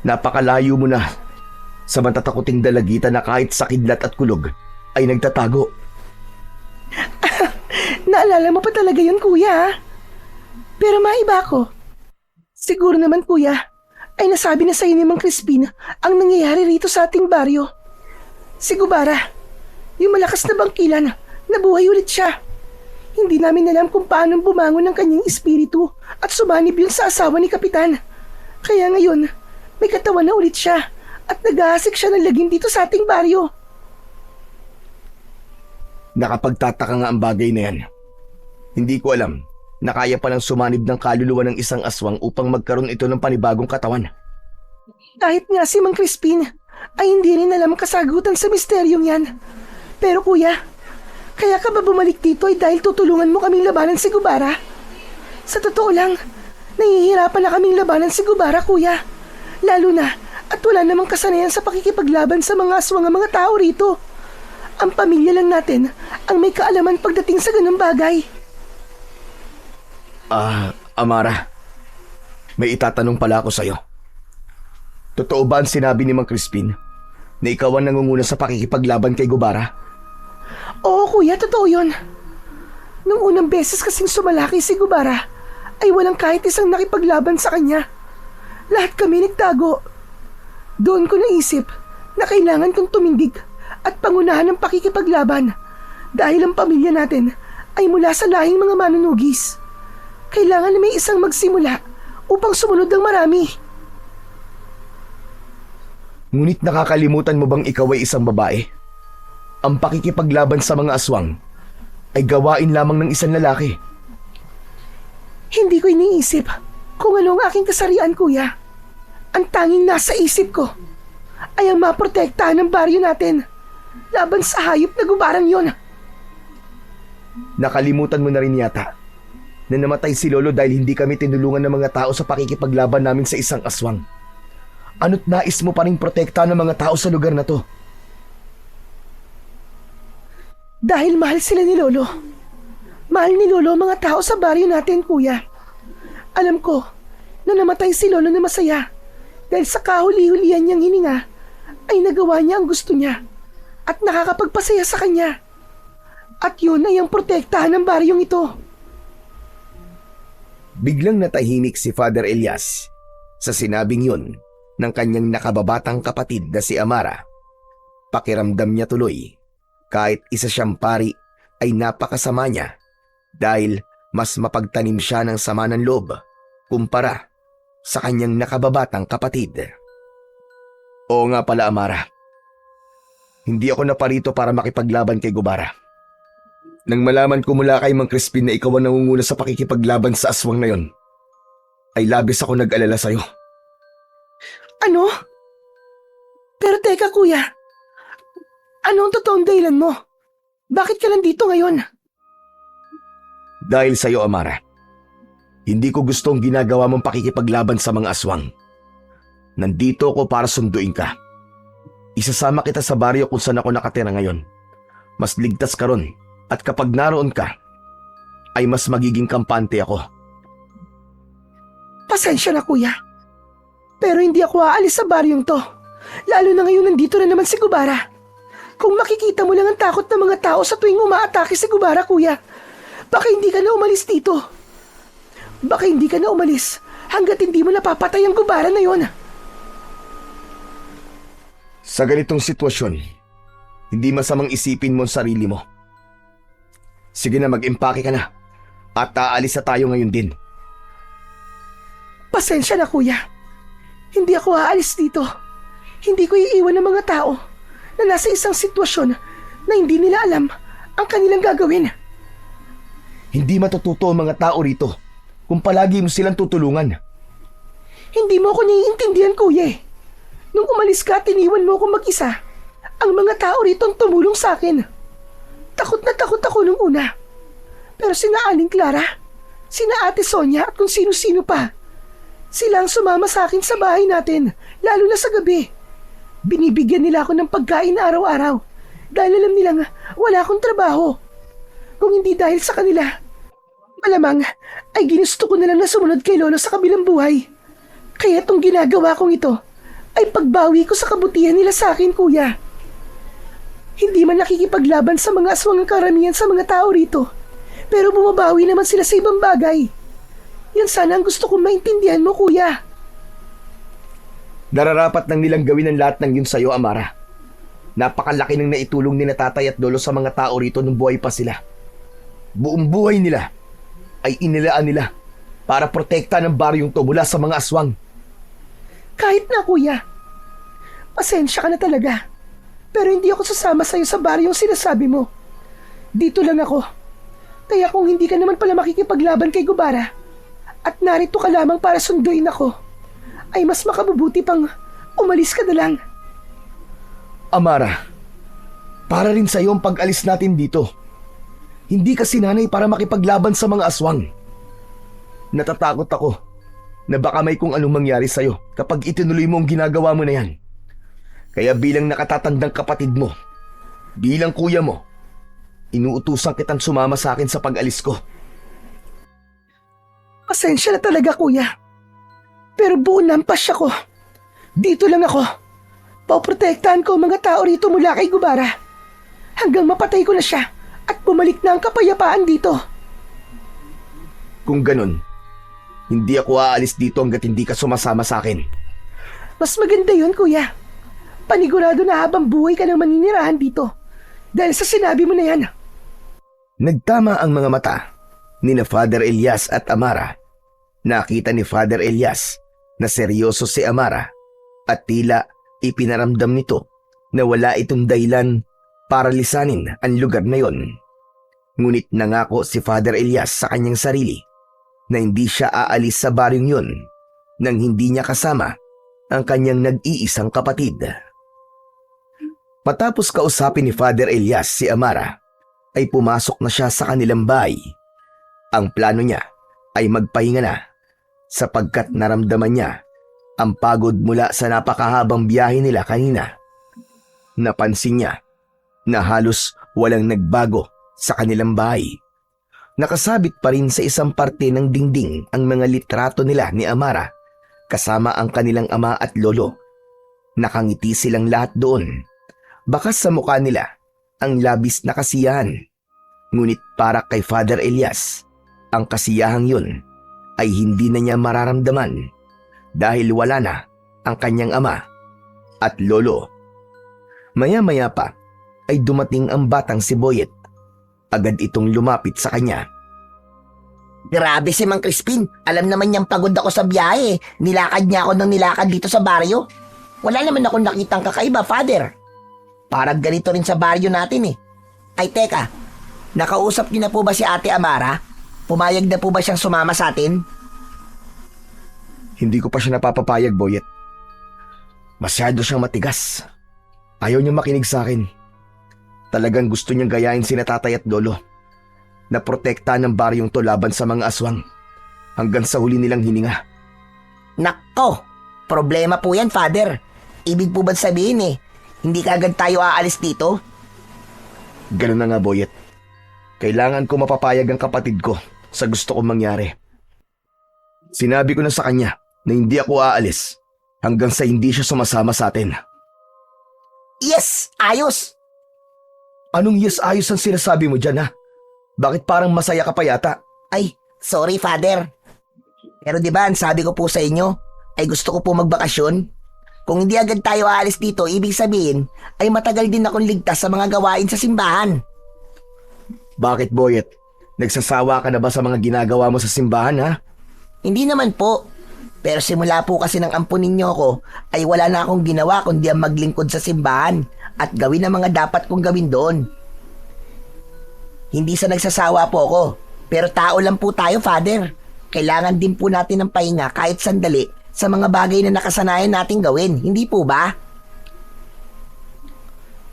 Napakalayo mo na sa matatakuting dalagitan na kahit sa kidlat at kulog ay nagtatago. Naalala mo pa talaga yun, kuya. Pero maiba ko. Siguro naman, kuya, ay nasabi na sa'yo ni Mang Crispin ang nangyayari rito sa ating baryo. Si Gubara, yung malakas na bangkilan, nabuhay ulit siya. Hindi namin alam kung paano bumangon ang kanyang espiritu at sumanib yun sa asawa ni Kapitan. Kaya ngayon, may katawan na ulit siya at nag-aasik siya ng lagim dito sa ating baryo. Nakapagtataka nga ang bagay na yan. Hindi ko alam na kaya palang sumanib ng kaluluwa ng isang aswang upang magkaroon ito ng panibagong katawan. Kahit nga si Mang Crispin ay hindi rin alam kasagutan sa misteryong yan. Pero kuya, kaya ka ba bumalik dito ay dahil tutulungan mo kaming labanan si Gubara? Sa totoo lang, nahihirapan na kaming labanan si Gubara, kuya. Lalo na at wala namang kasanayan sa pakikipaglaban sa mga aswang ang mga tao rito. Ang pamilya lang natin ang may kaalaman pagdating sa ganung bagay. Amara, may itatanong pala ako sa'yo. Totoo ba ang sinabi ni Mang Crispin na ikaw ang nangunguna sa pakikipaglaban kay Gubara? Oo kuya, totoo yun. Nung unang beses kasing sumalaki si Gubara, ay walang kahit isang nakipaglaban sa kanya. Lahat kami nagtago. Doon ko naisip na kailangan kong tumindig at pangunahan ng pakikipaglaban dahil ang pamilya natin ay mula sa lahing mga manunugis. Kailangan na may isang magsimula upang sumunod ang marami. Ngunit nakakalimutan mo bang ikaw ay isang babae? Ang pakikipaglaban sa mga aswang ay gawain lamang ng isang lalaki. Hindi ko iniisip kung ano ang aking kasarian, kuya. Ang tanging nasa isip ko ay ang maprotektahan ng baryo natin laban sa hayop na gubarang yon. Nakalimutan mo na rin yata na namatay si Lolo dahil hindi kami tinulungan ng mga tao sa pakikipaglaban namin sa isang aswang. Ano't nais mo pa rin protektahan ng mga tao sa lugar na to? Dahil mahal sila ni Lolo. Mahal ni Lolo ang mga tao sa baryo natin, kuya. Alam ko na namatay si Lolo na masaya dahil sa kahuli-hulihan niyang hininga ay nagawa niya ang gusto niya at nakakapagpasaya sa kanya. At yun ay ang protektahan ng baryong ito. Biglang natahimik si Father Elias sa sinabing yun ng kanyang nakababatang kapatid na si Amara. Pakiramdam niya tuloy kahit isa siyang pari ay napakasama niya dahil mas mapagtanim siya ng sama ng loob kumpara sa kanyang nakababatang kapatid. Oo nga pala, Amara. Hindi ako naparito para makipaglaban kay Gubara. Nang malaman ko mula kay Mang Crispin na ikaw ang nangunguna sa pakikipaglaban sa aswang na yon, ay labis ako nag-alala sa'yo. Ano? Pero teka, kuya. Ano ang totoong dahilan mo? Bakit ka nandito ngayon? Dahil sa'yo, Amara. Hindi ko gustong ginagawa mong pakikipaglaban sa mga aswang. Nandito ako para sunduin ka. Isasama kita sa baryo kung saan ako nakatira ngayon. Mas ligtas ka ron at kapag naroon ka, ay mas magiging kampante ako. Pasensya na, kuya. Pero hindi ako aalis sa baryong to. Lalo na ngayon nandito na naman si Gubara. Kung makikita mo lang ang takot ng mga tao sa tuwing umaatake si Gubara, kuya, baka hindi ka na umalis dito. Baka hindi ka na umalis hanggat hindi mo napapatay ang Gubara na yon. Sa ganitong sitwasyon, hindi masamang isipin mo ang sarili mo. Sige na, mag-impake ka na at aalis na tayo ngayon din. Pasensya na, kuya. Hindi ako aalis dito. Hindi ko iiwan ng mga tao na nasa isang sitwasyon na hindi nila alam ang kanilang gagawin. Hindi matututo ang mga tao rito kung palagi mo silang tutulungan. Hindi mo ako naiintindihan, kuya. Nung umalis ka at iniwan mo ako mag-isa, ang mga tao rito ang tumulong sa akin. Takot na takot ako nung una. Pero sina Aling Clara, sina Ate Sonia at kung sino-sino pa, sila ang sumama sa akin sa bahay natin, lalo na sa gabi. Binibigyan nila ako ng pagkain araw-araw dahil alam nilang wala akong trabaho. Kung hindi dahil sa kanila, malamang ay ginusto ko na lang na sumunod kay Lolo sa kabilang buhay. Kaya itong ginagawa kong ito ay pagbawi ko sa kabutihan nila sa akin, kuya. Hindi man nakikipaglaban sa mga aswang ang karamihan sa mga tao rito, pero bumabawi naman sila sa ibang bagay. Yan sana ang gusto kong maintindihan mo, kuya. Nararapat nang nilang gawin ang lahat ng yun sa'yo, Amara. Napakalaki ng naitulong ni na tatay at lolo sa mga tao rito nung buhay pa sila. Buong buhay nila ay inilaan nila para protekta ng baryong to mula sa mga aswang. Kahit na, kuya. Pasensya ka na talaga. Pero hindi ako sasama sa'yo sa baryong sinasabi mo. Dito lang ako. Kaya kung hindi ka naman pala makikipaglaban kay Gubara at narito ka lamang para sunduin ako, ay mas makabubuti pang umalis ka na lang. Amara, para rin sa'yo ang pag-alis natin dito. Hindi ka sinanay para makipaglaban sa mga aswang. Natatakot ako na baka may kung anong mangyari sa'yo kapag itinuloy mo ang ginagawa mo na yan. Kaya bilang nakatatandang kapatid mo, bilang kuya mo, inuutusan kitang sumama sa akin sa pag-alis ko. Pasensya na talaga, kuya. Pero buo na ang pasya ko. Dito lang ako. Poprotektahan ko ang mga tao rito mula kay Gubara. Hanggang mapatay ko na siya at bumalik na ang kapayapaan dito. Kung ganun, hindi ako aalis dito hanggat hindi ka sumasama sa akin. Mas maganda yun, kuya. Panigurado na habang buhay ka nang maninirahan dito. Dahil sa sinabi mo na yan. Nagtama ang mga mata ni na Father Elias at Amara. Nakita ni Father Elias na seryoso si Amara at tila ipinaramdam nito na wala itong dahilan para lisanin ang lugar na yon. Ngunit nangako si Father Elias sa kanyang sarili na hindi siya aalis sa baryong yun nang hindi niya kasama ang kanyang nag-iisang kapatid. Matapos kausapin ni Father Elias si Amara, ay pumasok na siya sa kanilang bahay. Ang plano niya ay magpahinga na sapagkat naramdaman niya ang pagod mula sa napakahabang biyahe nila kanina. Napansin niya na halos walang nagbago sa kanilang bahay. Nakasabit pa rin sa isang parte ng dingding ang mga litrato nila ni Amara kasama ang kanilang ama at lolo. Nakangiti silang lahat doon. Bakas sa mukha nila ang labis na kasiyahan. Ngunit para kay Father Elias, ang kasiyahang yun ay hindi na niya mararamdaman dahil wala na ang kanyang ama at lolo. Maya-maya pa ay dumating ang batang si Boyet. Agad itong lumapit sa kanya. Grabe si Mang Crispin. Alam naman niyang pagod ako sa biyahe. Nilakad niya ako ng nilakad dito sa baryo. Wala naman akong nakitang kakaiba, Father. Parang ganito rin sa baryo natin eh. Ay teka, nakausap niyo na po ba si Ate Amara? Pumayag na po ba siyang sumama sa atin? Hindi ko pa siya napapapayag, Boyet. Masyado siyang matigas. Ayaw niyang makinig sa akin. Talagang gusto niyang gayahin sina tatay at lolo. Naprotektahan ng baryong to laban sa mga aswang hanggang sa huli nilang hininga. Nako, problema po yan, Father. Ibig po ba sabihin hindi kaagad tayo aalis dito? Ganun na nga, Boyet. Kailangan ko mapapayag ang kapatid ko sa gusto kong mangyari. Sinabi ko na sa kanya na hindi ako aalis hanggang sa hindi siya sumasama sa atin. Yes, ayos! Anong yes ayos ang sinasabi mo dyan, ha? Bakit parang masaya ka pa yata? Ay, sorry, Father. Pero di ba, ang sabi ko po sa inyo, ay gusto ko po magbakasyon. Kung hindi agad tayo aalis dito, ibig sabihin, ay matagal din akong ligtas sa mga gawain sa simbahan. Bakit, Boyet? Nagsasawa ka na ba sa mga ginagawa mo sa simbahan, ha? Hindi naman po. Pero simula po kasi ng ampunin niyo ako, ay wala na akong ginawa kundi ang maglingkod sa simbahan at gawin ang mga dapat kong gawin doon. Hindi sa nagsasawa po ako, pero tao lang po tayo, Father. Kailangan din po natin ng pahinga kahit sandali sa mga bagay na nakasanayan nating gawin, hindi po ba?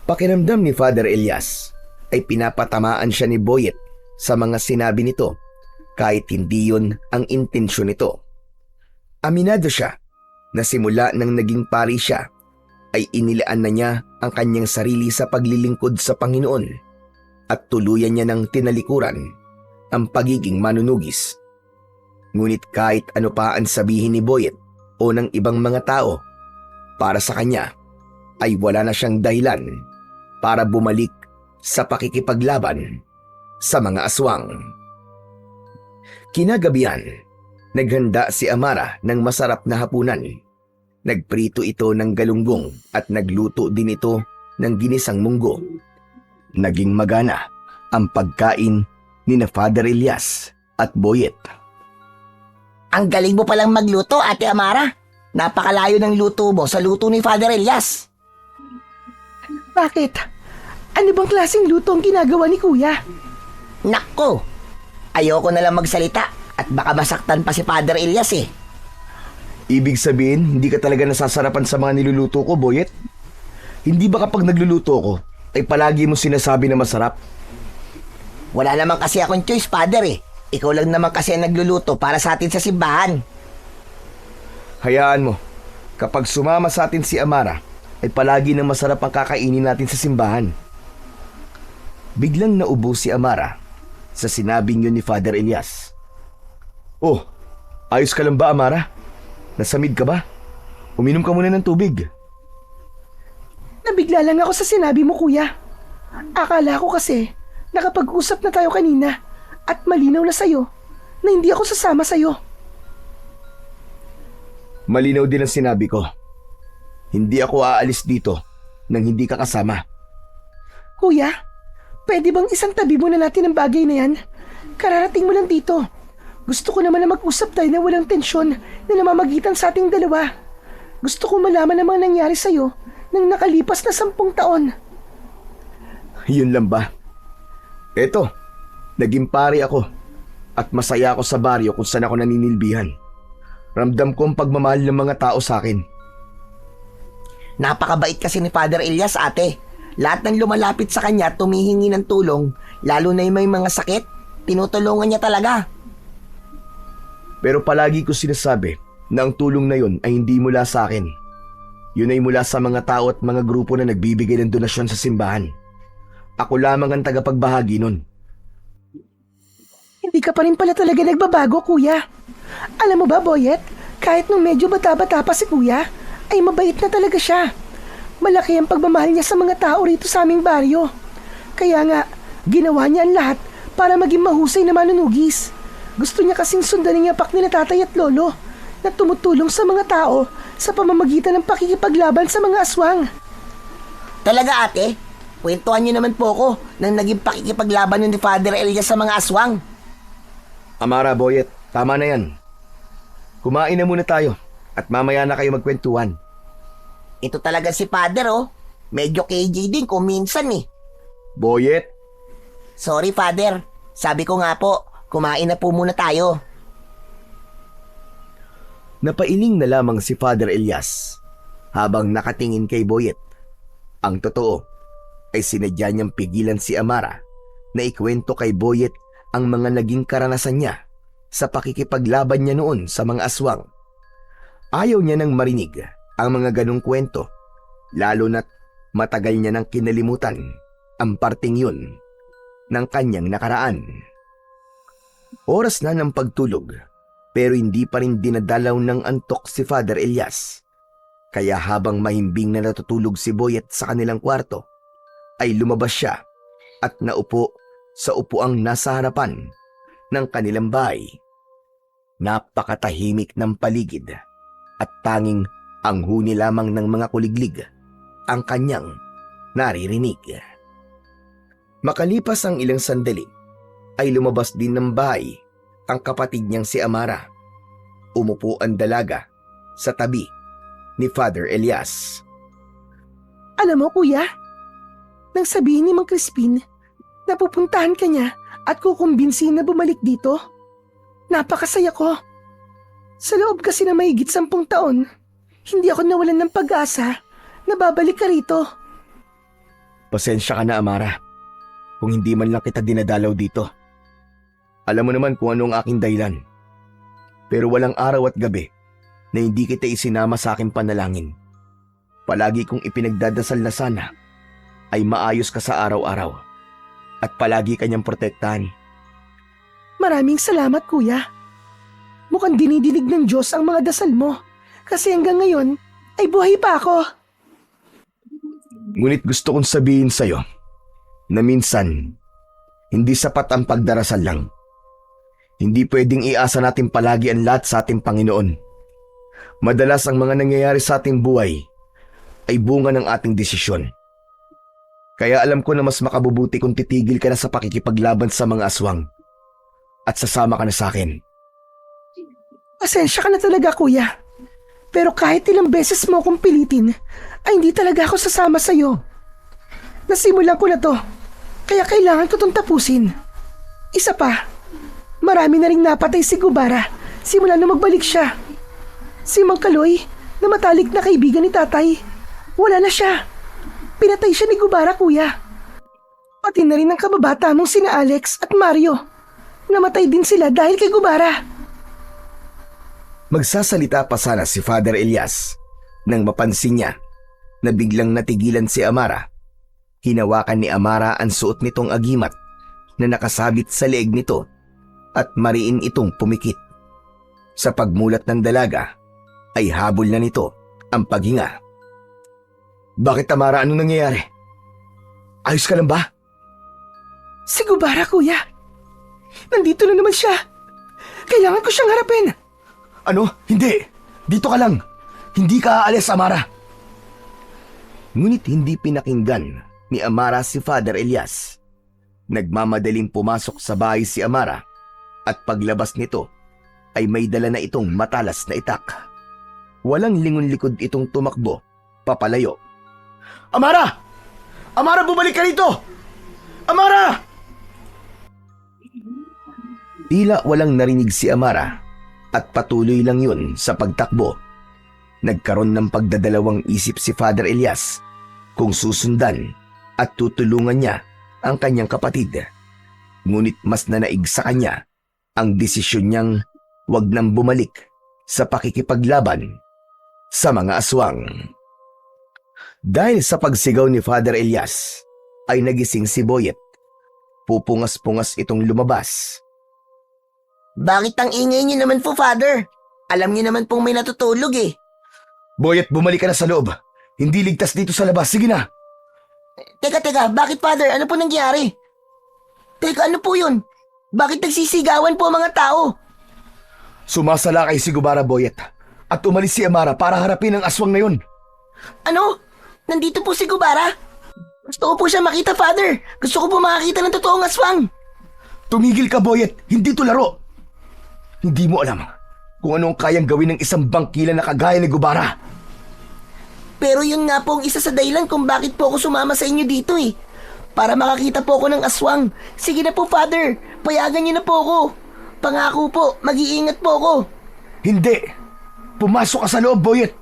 Pakiramdam ni Father Elias ay pinapatamaan siya ni Boyet sa mga sinabi nito kahit hindi yun ang intensyon nito. Aminado siya na simula nang naging pari siya ay inilaan na niya ang kanyang sarili sa paglilingkod sa Panginoon at tuluyan niya ng tinalikuran ang pagiging manunugis. Ngunit kahit ano pa ang sabihin ni Boyet o ng ibang mga tao, para sa kanya ay wala na siyang dahilan para bumalik sa pakikipaglaban sa mga aswang. Kinagabihan, naghanda si Amara ng masarap na hapunan. Nagprito ito ng galunggong at nagluto din ito ng ginisang munggo. Naging magana ang pagkain ni na Father Elias at Boyet. Ang galing mo palang magluto, Ate Amara. Napakalayo ng luto mo sa luto ni Father Elias. Bakit? Ano bang klaseng luto ang ginagawa ni Kuya? Nako, ayoko na lang magsalita at baka masaktan pa si Father Elias eh. Ibig sabihin, hindi ka talaga nasasarapan sa mga niluluto ko, Boyet? Hindi ba kapag nagluluto ko, ay palagi mo sinasabi na masarap? Wala naman kasi akong choice, Father eh. Ikaw lang naman kasi ang nagluluto para sa atin sa simbahan. Hayaan mo, kapag sumama sa atin si Amara, ay palagi na masarap ang kakainin natin sa simbahan. Biglang naubo si Amara sa sinabing yun ni Father Elias. Oh, ayos ka lang ba, Amara? Nasamid ka ba? Uminom ka muna ng tubig. Nabigla lang ako sa sinabi mo, kuya. Akala ko kasi nakapag-usap na tayo kanina at malinaw na sa'yo na hindi ako sasama sa'yo. Malinaw din ang sinabi ko. Hindi ako aalis dito nang hindi ka kasama. Kuya, pwede bang isang tabi mo na natin ang bagay na yan? Kararating mo lang dito. Gusto ko naman na mag-usap tayo na walang tensyon na namamagitan sa ating dalawa. Gusto ko malaman ang mga nangyari sa'yo nang nakalipas na 10 taon. Yun lang ba? Eto, naging pare ako at masaya ako sa baryo kung saan ako naninilbihan. Ramdam ko ang pagmamahal ng mga tao sa akin. Napakabait kasi ni Father Elias, ate. Lahat ng lumalapit sa kanya at tumihingi ng tulong, lalo na yung may mga sakit, tinutulungan niya talaga. Pero palagi ko sinasabi na ang tulong na yun ay hindi mula sa akin. Yun ay mula sa mga tao at mga grupo na nagbibigay ng donasyon sa simbahan. Ako lamang ang tagapagbahagi nun. Hindi ka pa rin pala talaga nagbabago, kuya. Alam mo ba, Boyet, kahit nung medyo bata-bata pa si kuya, ay mabait na talaga siya. Malaki ang pagmamahal niya sa mga tao rito sa aming baryo. Kaya nga, ginawa niya ang lahat para maging mahusay na manunugis. Gusto niya kasing sundan ang yapak nila tatay at lolo na tumutulong sa mga tao sa pamamagitan ng pakikipaglaban sa mga aswang. Talaga, ate? Kwentuhan niyo naman po ako nang naging pakikipaglaban ni Father Elias sa mga aswang. Amara, Boyet, tama na yan. Kumain na muna tayo at mamaya na kayo magkwentuhan. Ito talaga si Father, oh. Medyo KJ din kung minsan eh. Boyet, Sorry, Father. Sabi ko nga po, kumain na po muna tayo. napailing na lamang si Father Elias habang nakatingin kay Boyet. Ang totoo ay sinadya niyang pigilan si Amara na ikwento kay Boyet ang mga naging karanasan niya sa pakikipaglaban niya noon sa mga aswang. Ayaw niya nang marinig ang mga ganong kwento, lalo na't matagal niya nang kinalimutan ang parting yun ng kanyang nakaraan. Oras na ng pagtulog, pero hindi pa rin dinadalaw ng antok si Father Elias. Kaya habang mahimbing na natutulog si Boyet sa kanilang kwarto, ay lumabas siya at naupo sa upuang nasa harapan ng kanilang bahay. Napakatahimik ng paligid at tanging ang huni lamang ng mga kuliglig ang kanyang naririnig. Makalipas ang ilang sandali, ay lumabas din ng bahay ang kapatid niyang si Amara. Umupo ang dalaga sa tabi ni Father Elias. Alam mo, kuya, nang sabihin ni Mang Crispin na pupuntahan ka niya at kukumbinsin na bumalik dito, napakasaya ko. Sa loob kasi na mahigit 10 taon, hindi ako nawalan ng pag-asa na babalik ka rito. Pasensya ka na, Amara, kung hindi man lang kita dinadalaw dito. Alam mo naman kung ano ang aking dahilan. Pero walang araw at gabi na hindi kita isinama sa aking panalangin. Palagi kong ipinagdadasal na sana ay maayos ka sa araw-araw at palagi kanyang protektahan. Maraming salamat, kuya. Mukhang dinidinig ng Diyos ang mga dasal mo kasi hanggang ngayon ay buhay pa ako. Ngunit gusto kong sabihin sa'yo na minsan hindi sapat ang pagdarasal lang. Hindi pwedeng iasa natin palagi ang lahat sa ating Panginoon. Madalas ang mga nangyayari sa ating buhay ay bunga ng ating desisyon. Kaya alam ko na mas makabubuti kung titigil ka na sa pakikipaglaban sa mga aswang at sasama ka na sa akin. Pasensya ka na talaga, kuya. Pero kahit ilang beses mo akong pilitin, ay hindi talaga ako sasama sa'yo. Nasimulan ko na to, kaya kailangan ko itong tapusin. Isa pa, marami na ring napatay si Gubara simula na magbalik siya. Si Mang Kaloy, na matalik na kaibigan ni tatay, wala na siya. Pinatay siya ni Gubara, kuya. Pati na rin ang kababata mong sina Alex at Mario. Namatay din sila dahil kay Gubara. Magsasalita pa sana si Father Elias nang mapansin niya na biglang natigilan si Amara. Hinawakan ni Amara ang suot nitong agimat na nakasabit sa leeg nito at mariin itong pumikit. Sa pagmulat ng dalaga ay habol na nito ang paghinga. Bakit, Amara? Anong nangyayari? Ayos ka lang ba? Si Gubara, kuya. Nandito na naman siya. Kailangan ko siyang harapin. Ano? Hindi! Dito ka lang! Hindi ka aalis, Amara! Ngunit hindi pinakinggan ni Amara si Father Elias. Nagmamadaling pumasok sa bahay si Amara at paglabas nito ay may dala na itong matalas na itak. Walang lingon-likod itong tumakbo, papalayo. Amara! Amara, bumalik ka rito! Amara! Tila walang narinig si Amara at patuloy lang yun sa pagtakbo. Nagkaroon ng pagdadalawang isip si Father Elias kung susundan at tutulungan niya ang kanyang kapatid. Ngunit mas nanaig sa kanya ang desisyon niyang wag nang bumalik sa pakikipaglaban sa mga aswang. Dahil sa pagsigaw ni Father Elias ay nagising si Boyet. Pupungas-pungas itong lumabas. Bakit ang ingay niyo naman po, Father? Alam niyo naman pong may natutulog eh. Boyet, bumalik ka na sa loob. Hindi ligtas dito sa labas. Sige na. Teka, bakit, Father? Ano po nangyari? Teka, ano po yun? Bakit nagsisigawan po ang mga tao? Sumasalakay si Gubara, Boyet. At umalis si Amara para harapin ang aswang na yun. Ano? Nandito po si Gubara? Gusto ko po siya makita, Father. Gusto ko po makakita ng totoong aswang. Tumigil ka, Boyet. Hindi to laro. Hindi mo alam kung ano ang kayang gawin ng isang bangkila na kagaya ni Gubara. Pero yun nga po ang isa sa dahilan kung bakit po ako sumama sa inyo dito eh. Para makakita po ako ng aswang. Sige na po, Father. Payagan niyo na po ako. Pangako po, mag-iingat po ako. Hindi. Pumasok ka sa loob, Boyet.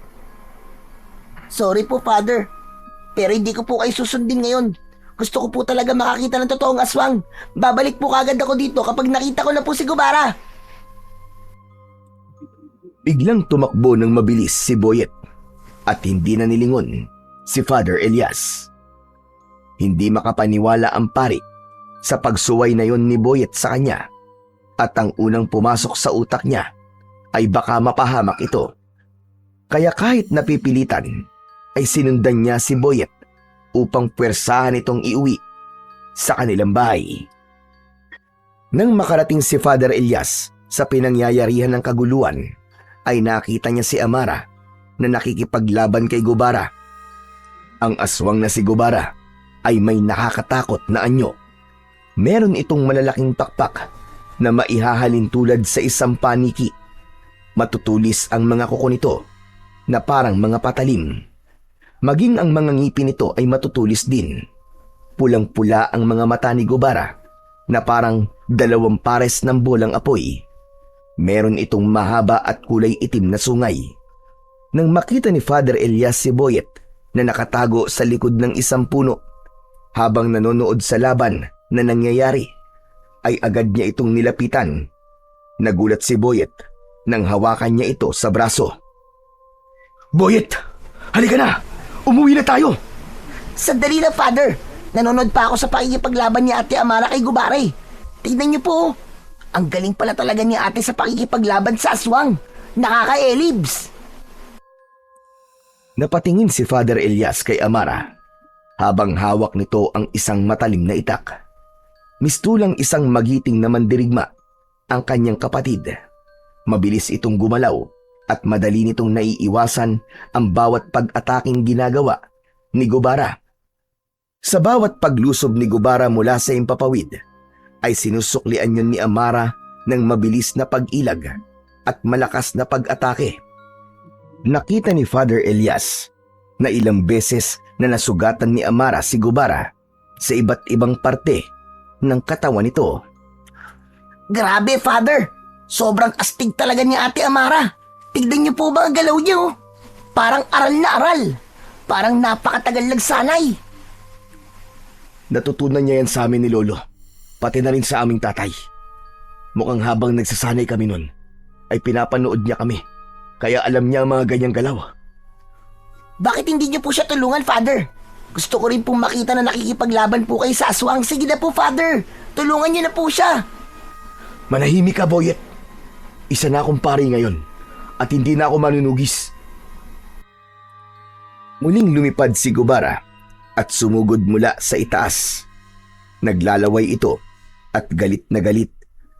Sorry po, Father. Pero hindi ko po kayo susundin ngayon. Gusto ko po talaga makakita ng totoong aswang. Babalik po kagad ako dito kapag nakita ko na po si Gubara. Biglang tumakbo ng mabilis si Boyet at hindi na nilingon si Father Elias. Hindi makapaniwala ang pari sa pagsuway na yon ni Boyet sa kanya at ang unang pumasok sa utak niya ay baka mapahamak ito. Kaya kahit napipilitan ay sinundan niya si Boyet upang pwersahan itong iuwi sa kanilang bahay. Nang makarating si Father Elias sa pinangyayarihan ng kaguluhan, ay nakita niya si Amara na nakikipaglaban kay Gubara. Ang aswang na si Gubara ay may nakakatakot na anyo. Meron itong malalaking pakpak na maihahalin tulad sa isang paniki. Matutulis ang mga kuko nito na parang mga patalim. Maging ang mga ngipin nito ay matutulis din. Pulang-pula ang mga mata ni Gubara na parang 2 pares ng bolang apoy. Meron itong mahaba at kulay itim na sungay. Nang makita ni Father Elias si Boyet na nakatago sa likod ng isang puno habang nanonood sa laban na nangyayari, ay agad niya itong nilapitan. Nagulat si Boyet nang hawakan niya ito sa braso. Boyet! Halika na! Umuwi na tayo! Sandali lang, Father. Nanonood pa ako sa pakikipaglaban ni Ate Amara kay Gubara eh. Tignan niyo po. Ang galing pala talaga ni ate sa pakikipaglaban sa aswang. Nakaka-elibs. Napatingin si Father Elias kay Amara habang hawak nito ang isang matalim na itak. Mistulang isang magiting na mandirigma ang kanyang kapatid. Mabilis itong gumalaw at madali nitong naiiwasan ang bawat pag-ataking ginagawa ni Gubara. Sa bawat paglusob ni Gubara mula sa impapawid, ay sinusuklian yun ni Amara ng mabilis na pag-ilag at malakas na pag-atake. Nakita ni Father Elias na ilang beses na nasugatan ni Amara si Gubara sa iba't ibang parte ng katawan nito. Grabe, Father. Sobrang astig talaga ni Ate Amara. Tignan niyo po ba ang galaw niya oh? Parang aral na aral. Parang napakatagal nagsanay. Natutunan niya yan sa amin ni Lolo. Pati na rin sa aming tatay. Mukhang habang nagsasanay kami nun, ay pinapanood niya kami. Kaya alam niya ang mga ganyang galaw. Bakit hindi niyo po siya tulungan, Father? Gusto ko rin pong makita na nakikipaglaban po kayo sa aswang. Sige na po, Father. Tulungan niyo na po siya. Manahimik ka, Boyet. Isa na akong pari ngayon at hindi na ako manunugis. Muling lumipad si Gubara at sumugod mula sa itaas. Naglalaway ito at galit na galit,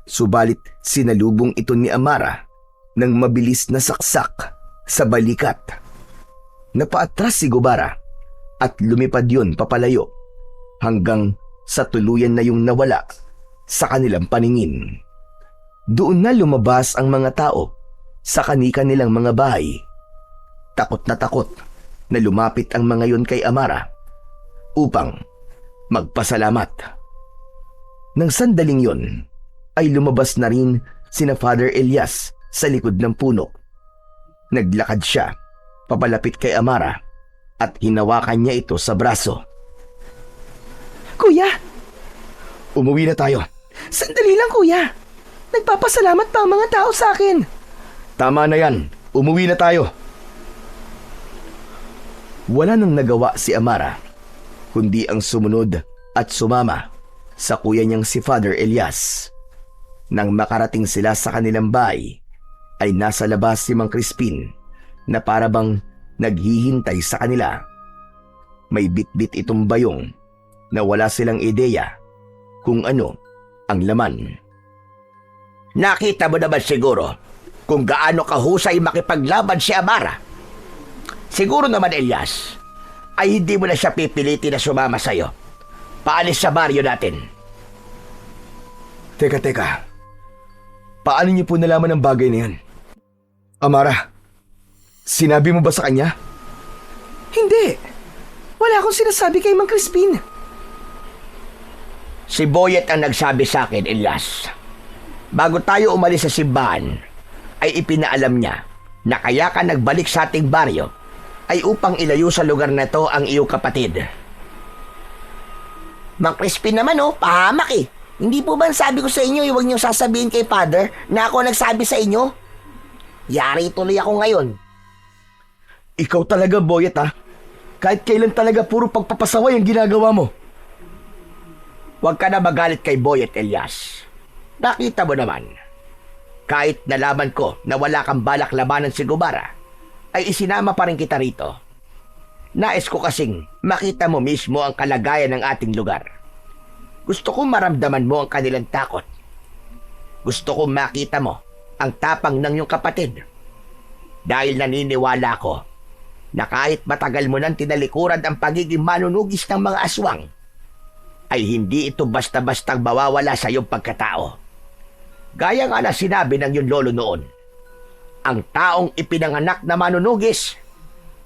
subalit sinalubong ito ni Amara ng mabilis na saksak sa balikat. Napaatras si Gubara at lumipad yun papalayo hanggang sa tuluyan na yung nawala sa kanilang paningin. Doon na lumabas ang mga tao sa kani-kanilang mga bahay. Takot na lumapit ang mga yon kay Amara upang magpasalamat. Nang sandaling yon ay lumabas na rin sina Father Elias sa likod ng puno. Naglakad siya papalapit kay Amara at hinawakan niya ito sa braso. Kuya, Umuwi na tayo. sandali lang kuya. Nagpapasalamat pa ang mga tao sa akin. Tama na yan. Umuwi na tayo. Wala nang nagawa si Amara, kundi ang sumunod at sumama sa kuya niyang si Father Elias. Nang makarating sila sa kanilang bahay, ay nasa labas si Mang Crispin na parabang naghihintay sa kanila. May bitbit itong bayong na wala silang ideya kung ano ang laman. Nakita mo naman siguro kung gaano kahusay makipaglaban si Amara. Siguro naman, Elias, ay hindi mo na siya pipilitin na sumama sa'yo. Paalis sa baryo natin. Teka. Paano niyo po nalaman ang bagay na yan? Amara, sinabi mo ba sa kanya? Hindi. Wala akong sinasabi kay Mang Crispin. Si Boyet ang nagsabi sa akin, Elias. Bago tayo umalis sa simbahan, ay ipinaalam niya na kaya ka nagbalik sa ating baryo ay upang ilayo sa lugar na to ang iyong kapatid. Mang Crispin naman pahamak eh. Hindi po ba sabi ko sa inyo huwag niyong sasabihin kay Father na ako nagsabi sa inyo? Yari tuloy ako ngayon. Ikaw talaga, Boyet, ha? Kahit kailan talaga puro pagpapasaway ang ginagawa mo. Huwag ka na magalit kay Boyet, Elias. Nakita mo naman, kahit nalaman ko na wala kang balak labanan si Gubara, ay isinama pa rin kita rito. Nais ko kasing makita mo mismo ang kalagayan ng ating lugar. Gusto kong maramdaman mo ang kanilang takot. Gusto kong makita mo ang tapang ng iyong kapatid. Dahil naniniwala ko na kahit matagal mo nang tinalikuran ang pagiging manunugis ng mga aswang, ay hindi ito basta-bastang mawawala sa iyong pagkatao. Gaya nga na sinabi ng iyong lolo noon, ang taong ipinanganak na manunugis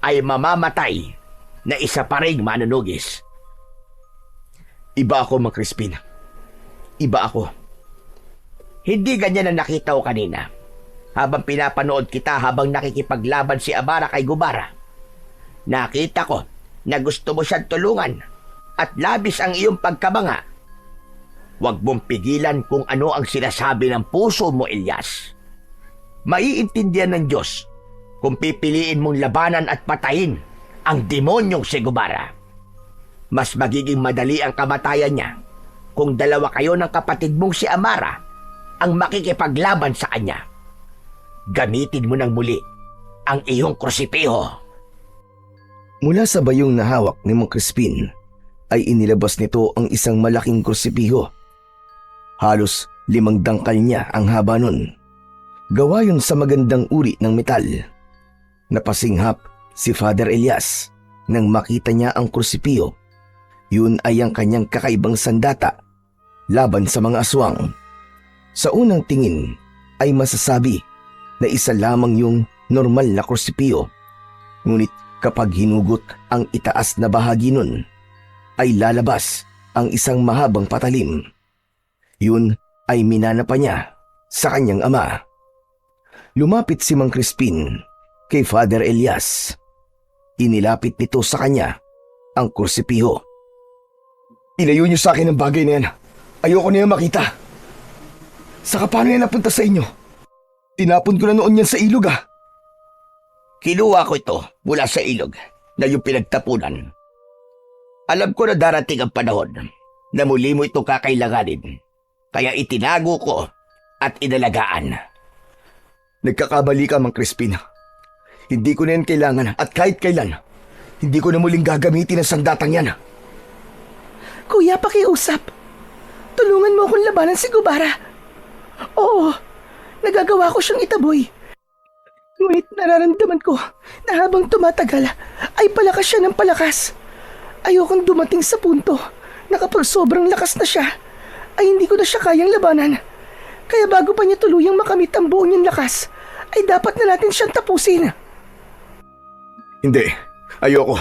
ay mamamatay na isa pa ring manunugis. Iba ako, Mang Crispin. Iba ako. Hindi ganyan ang nakita ko kanina habang pinapanood kita habang nakikipaglaban si Amara kay Gubara. Nakita ko na gusto mo siyang tulungan at labis ang iyong pagkabanga. Huwag mong pigilan kung ano ang sinasabi ng puso mo, Elias. Maiintindihan ng Diyos kung pipiliin mong labanan at patayin ang demonyong si Gubara. Mas magiging madali ang kamatayan niya kung dalawa kayo ng kapatid mong si Amara ang makikipaglaban sa kanya. Gamitin mo ng muli ang iyong krusipiho. Mula sa bayong na hawak ni Mang Crispin, ay inilabas nito ang isang malaking krusipiho. Halos 5 dangkal niya ang haba nun. Gawa yun sa magandang uri ng metal. Napasinghap si Father Elias nang makita niya ang krusipiho. Yun ay ang kanyang kakaibang sandata laban sa mga aswang. Sa unang tingin ay masasabi na isa lamang yung normal na krusipiho. Ngunit kapag hinugot ang itaas na bahagi nun, ay lalabas ang isang mahabang patalim. Yun ay minana pa niya sa kanyang ama. Lumapit si Mang Crispin kay Father Elias. Inilapit nito sa kanya ang krusipiho. Ilayo niyo sa akin ang bagay na yan. Ayoko na yan makita. Saka paano yan napunta sa inyo? Tinapon ko na noon yan sa ilog Kinuha ko ito mula sa ilog na yung pinagtapunan. Alam ko na darating ang panahon na muli mo ito kakailanganin. Kaya itinago ko at inalagaan. Nagkakabali ka, Mang Crispin. Hindi ko na yan kailangan at kahit kailan, Hindi ko na muling gagamitin ang sandatang yan. Kuya, pakiusap. Tulungan mo akong labanan si Gubara. Oo, nagagawa ko siyang itaboy. Ngunit nararamdaman ko na habang tumatagal ay palakas siya ng palakas. Ayokong dumating sa punto na kapag sobrang lakas na siya, ay hindi ko na siya kayang labanan. Kaya bago pa niya tuluyang makamit ang buo niyang lakas, ay dapat na natin siyang tapusin. Hindi, ayoko.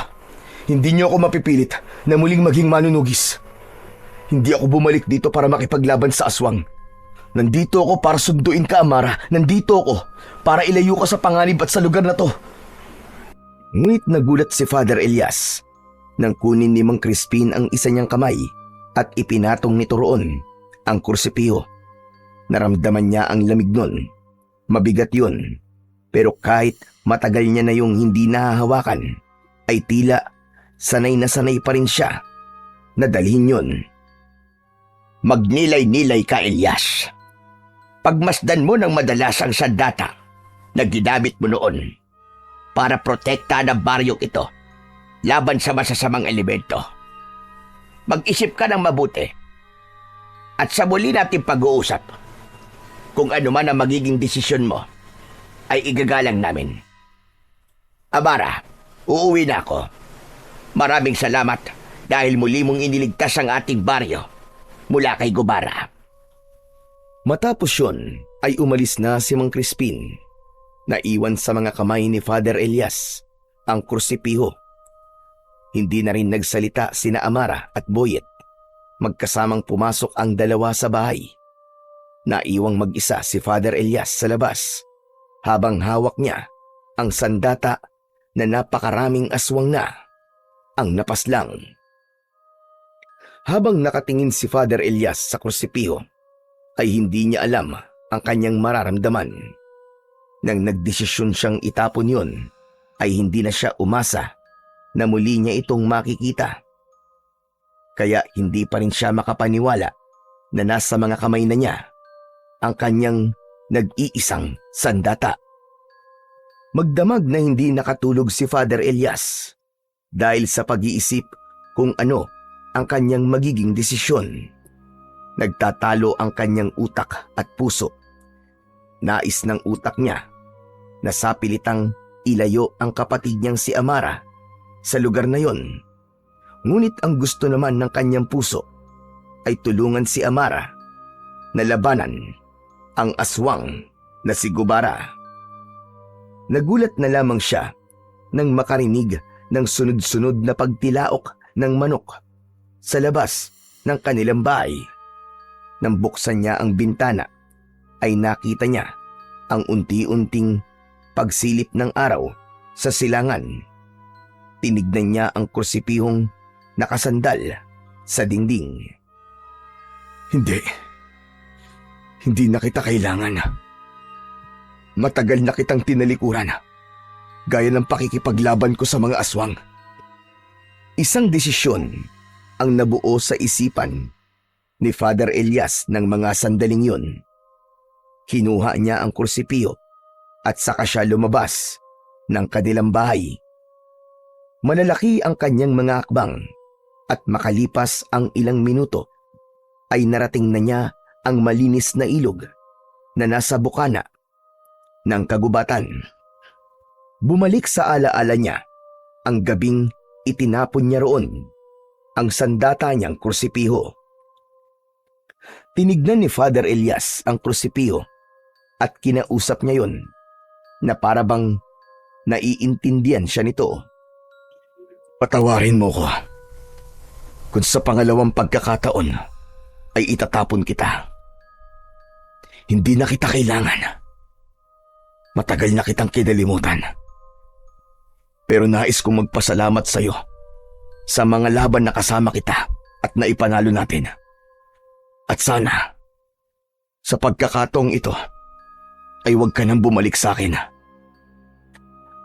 Hindi niyo ako mapipilit na muling maging manunugis. Hindi ako bumalik dito para makipaglaban sa aswang. Nandito ako para sunduin ka, Amara. Nandito ako para ilayo ka sa panganib at sa lugar na to. Ngunit nagulat si Father Elias nang kunin ni Mang Crispin ang isa niyang kamay at ipinatong nito roon ang kursipiyo. Naramdaman niya ang lamig nun. Mabigat yun. Pero kahit matagal niya na yung hindi nahahawakan, ay tila sanay na sanay pa rin siya na dalhin yun. Magnilay-nilay ka, Elias. Pagmasdan mo ng madalas ang sandata na ginamit mo noon para protektahan ang baryong ito laban sa masasamang elemento. Mag-isip ka ng mabuti at sa muli nating pag-uusap, kung ano man ang magiging desisyon mo, ay igagalang namin. Amara, uuwi na ako. Maraming salamat dahil muli mong iniligtas ang ating baryo mula kay Gubara. Matapos yun, ay umalis na si Mang Crispin. Naiwan sa mga kamay ni Father Elias ang kursipiho. Hindi na rin nagsalita sina Amara at Boyet. Magkasamang pumasok ang dalawa sa bahay. Naiwang mag-isa si Father Elias sa labas habang hawak niya ang sandata na napakaraming aswang na ang napaslang. Habang nakatingin si Father Elias sa kursipiho, ay hindi niya alam ang kanyang mararamdaman. Nang nagdesisyon siyang itapon yon, ay hindi na siya umasa na muli niya itong makikita. Kaya hindi pa rin siya makapaniwala na nasa mga kamay na niya ang kanyang nag-iisang sandata. Magdamag na hindi nakatulog si Father Elias dahil sa pag-iisip kung ano ang kanyang magiging desisyon. Nagtatalo ang kanyang utak at puso. Nais ng utak niya na sapilitang ilayo ang kapatid niyang si Amara sa lugar na yon. Ngunit ang gusto naman ng kanyang puso ay tulungan si Amara na labanan ang aswang na si Gubara. Nagulat na lamang siya nang makarinig ng sunod-sunod na pagtilaok ng manok sa labas ng kanilang bahay. Nang buksan niya ang bintana, ay nakita niya ang unti-unting pagsilip ng araw sa silangan. Tinignan niya ang kursipihong nakasandal sa dingding. Hindi na kita kailangan. Matagal na kitang tinalikuran, gaya ng pakikipaglaban ko sa mga aswang. Isang desisyon ang nabuo sa isipan ni Father Elias ng mga sandaling yun. Kinuha niya ang kursipiyo at saka siya lumabas ng kanilang bahay. Malalaki ang kanyang mga akbang at makalipas ang ilang minuto ay narating na niya ang malinis na ilog na nasa bukana ng kagubatan. Bumalik sa alaala niya ang gabing itinapon niya roon ang sandata niyang kursipiho. Tinignan ni Father Elias ang kursipiho at kinausap niya yon na parabang naiintindihan siya nito. Patawarin mo ko kung sa pangalawang pagkakataon ay itatapon kita. Hindi na kita kailangan. Matagal na kitang kinalimutan. Pero nais kong magpasalamat sa iyo sa mga laban na kasama kita at naipanalo natin. At sana, sa pagkakataong ito, ay huwag ka nang bumalik sa akin.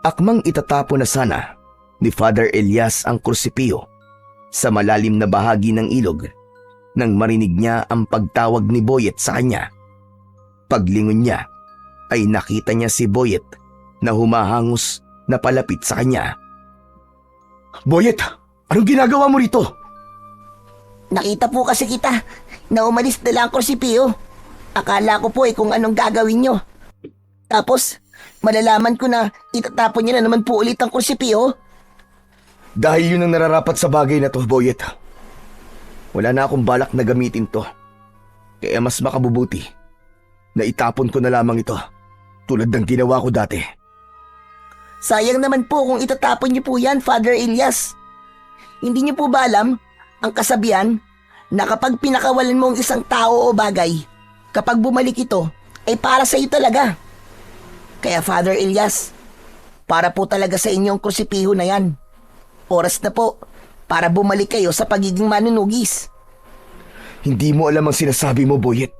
Akmang itatapon na sana ni Father Elias ang kursipiyo sa malalim na bahagi ng ilog nang marinig niya ang pagtawag ni Boyet sa kanya. Paglingon niya ay nakita niya si Boyet na humahangos na palapit sa kanya. Boyet, anong ginagawa mo rito? Nakita po kasi kita na umalis na lang ang Korsipio. Akala ko po kung anong gagawin nyo. Tapos, malalaman ko na itatapon niya na naman po ulit ang Korsipio. Dahil yun ang nararapat sa bagay na to, Boyet. Wala na akong balak na gamitin to. Kaya mas makabubuti na itapon ko na lamang ito tulad ng ginawa ko dati. Sayang naman po kung itatapon niyo po yan, Father Elias. Hindi niyo po ba alam ang kasabihan na kapag pinakawalan mo ang isang tao o bagay, kapag bumalik ito, ay para sa iyo talaga. Kaya Father Elias, para po talaga sa inyong krusipiho na yan. Oras na po para bumalik kayo sa pagiging manunugis. Hindi mo alam ang sinasabi mo, Boyet.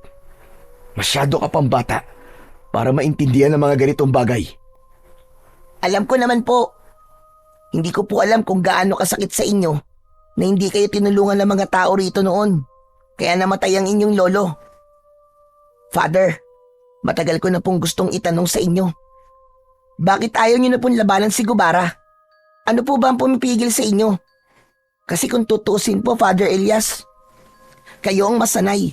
Masyado ka pang bata para maintindihan ang mga ganitong bagay. Alam ko naman po. Hindi ko po alam kung gaano kasakit sa inyo na hindi kayo tinulungan ng mga tao rito noon. Kaya namatay ang inyong lolo. Father, matagal ko na pong gustong itanong sa inyo. Bakit ayaw niyo na pong labanan si Gubara? Ano po ba ang pumipigil sa inyo? Kasi kung tutuusin po, Father Elias, kayo ang masanay.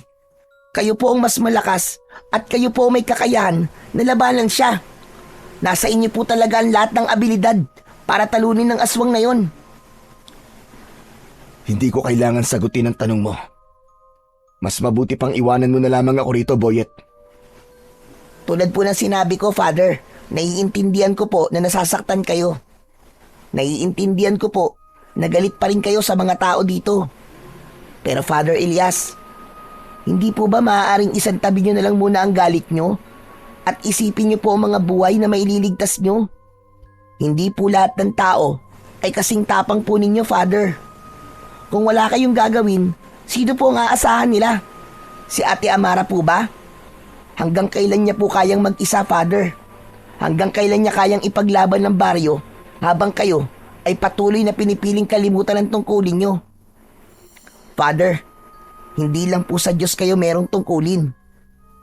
Kayo po ang mas malakas at kayo po may kakayahan na labanan siya. Nasa inyo po talaga ang lahat ng abilidad para talunin ng aswang na yon. Hindi ko kailangan sagutin ang tanong mo. Mas mabuti pang iwanan mo na lamang ako rito, Boyet. Tulad po ng sinabi ko, Father, naiintindihan ko po na nasasaktan kayo. Naiintindihan ko po na galit pa rin kayo sa mga tao dito. Pero Father Elias, hindi po ba maaaring isantabi nyo na lang muna ang galit nyo? At isipin nyo po ang mga buhay na maililigtas nyo? Hindi po lahat ng tao ay kasing tapang po ninyo, Father. Kung wala kayong gagawin, sino po ang aasahan nila? Si Ate Amara po ba? Hanggang kailan niya po kayang mag-isa, Father? Hanggang kailan niya kayang ipaglaban ng baryo habang kayo ay patuloy na pinipiling kalimutan ng tungkulin nyo? Father, hindi lang po sa Diyos kayo merong tungkulin,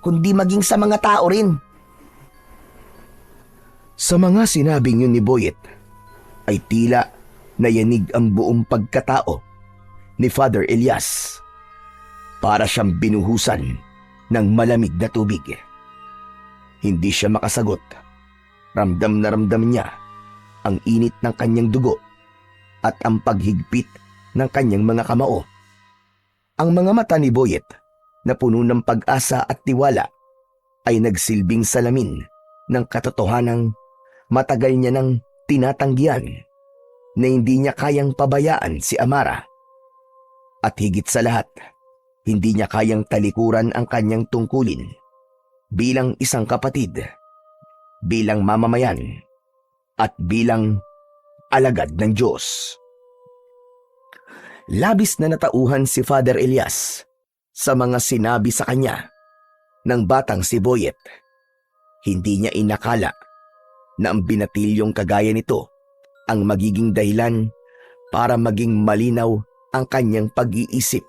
kundi maging sa mga tao rin. Sa mga sinabing yun ni Boyet, ay tila nayanig ang buong pagkatao ni Father Elias. Para siyang binuhusan ng malamig na tubig. Hindi siya makasagot. Ramdam na ramdam niya ang init ng kanyang dugo at ang paghigpit ng kanyang mga kamao. Ang mga mata ni Boyet na puno ng pag-asa at tiwala ay nagsilbing salamin ng katotohanang matagal niya nang tinatanggihan na hindi niya kayang pabayaan si Amara. At higit sa lahat, hindi niya kayang talikuran ang kanyang tungkulin bilang isang kapatid, bilang mamamayan, at bilang alagad ng Diyos. Labis na natauhan si Father Elias sa mga sinabi sa kanya ng batang si Boyet. Hindi niya inakala na ang binatilyong kagaya nito ang magiging dahilan para maging malinaw ang kanyang pag-iisip.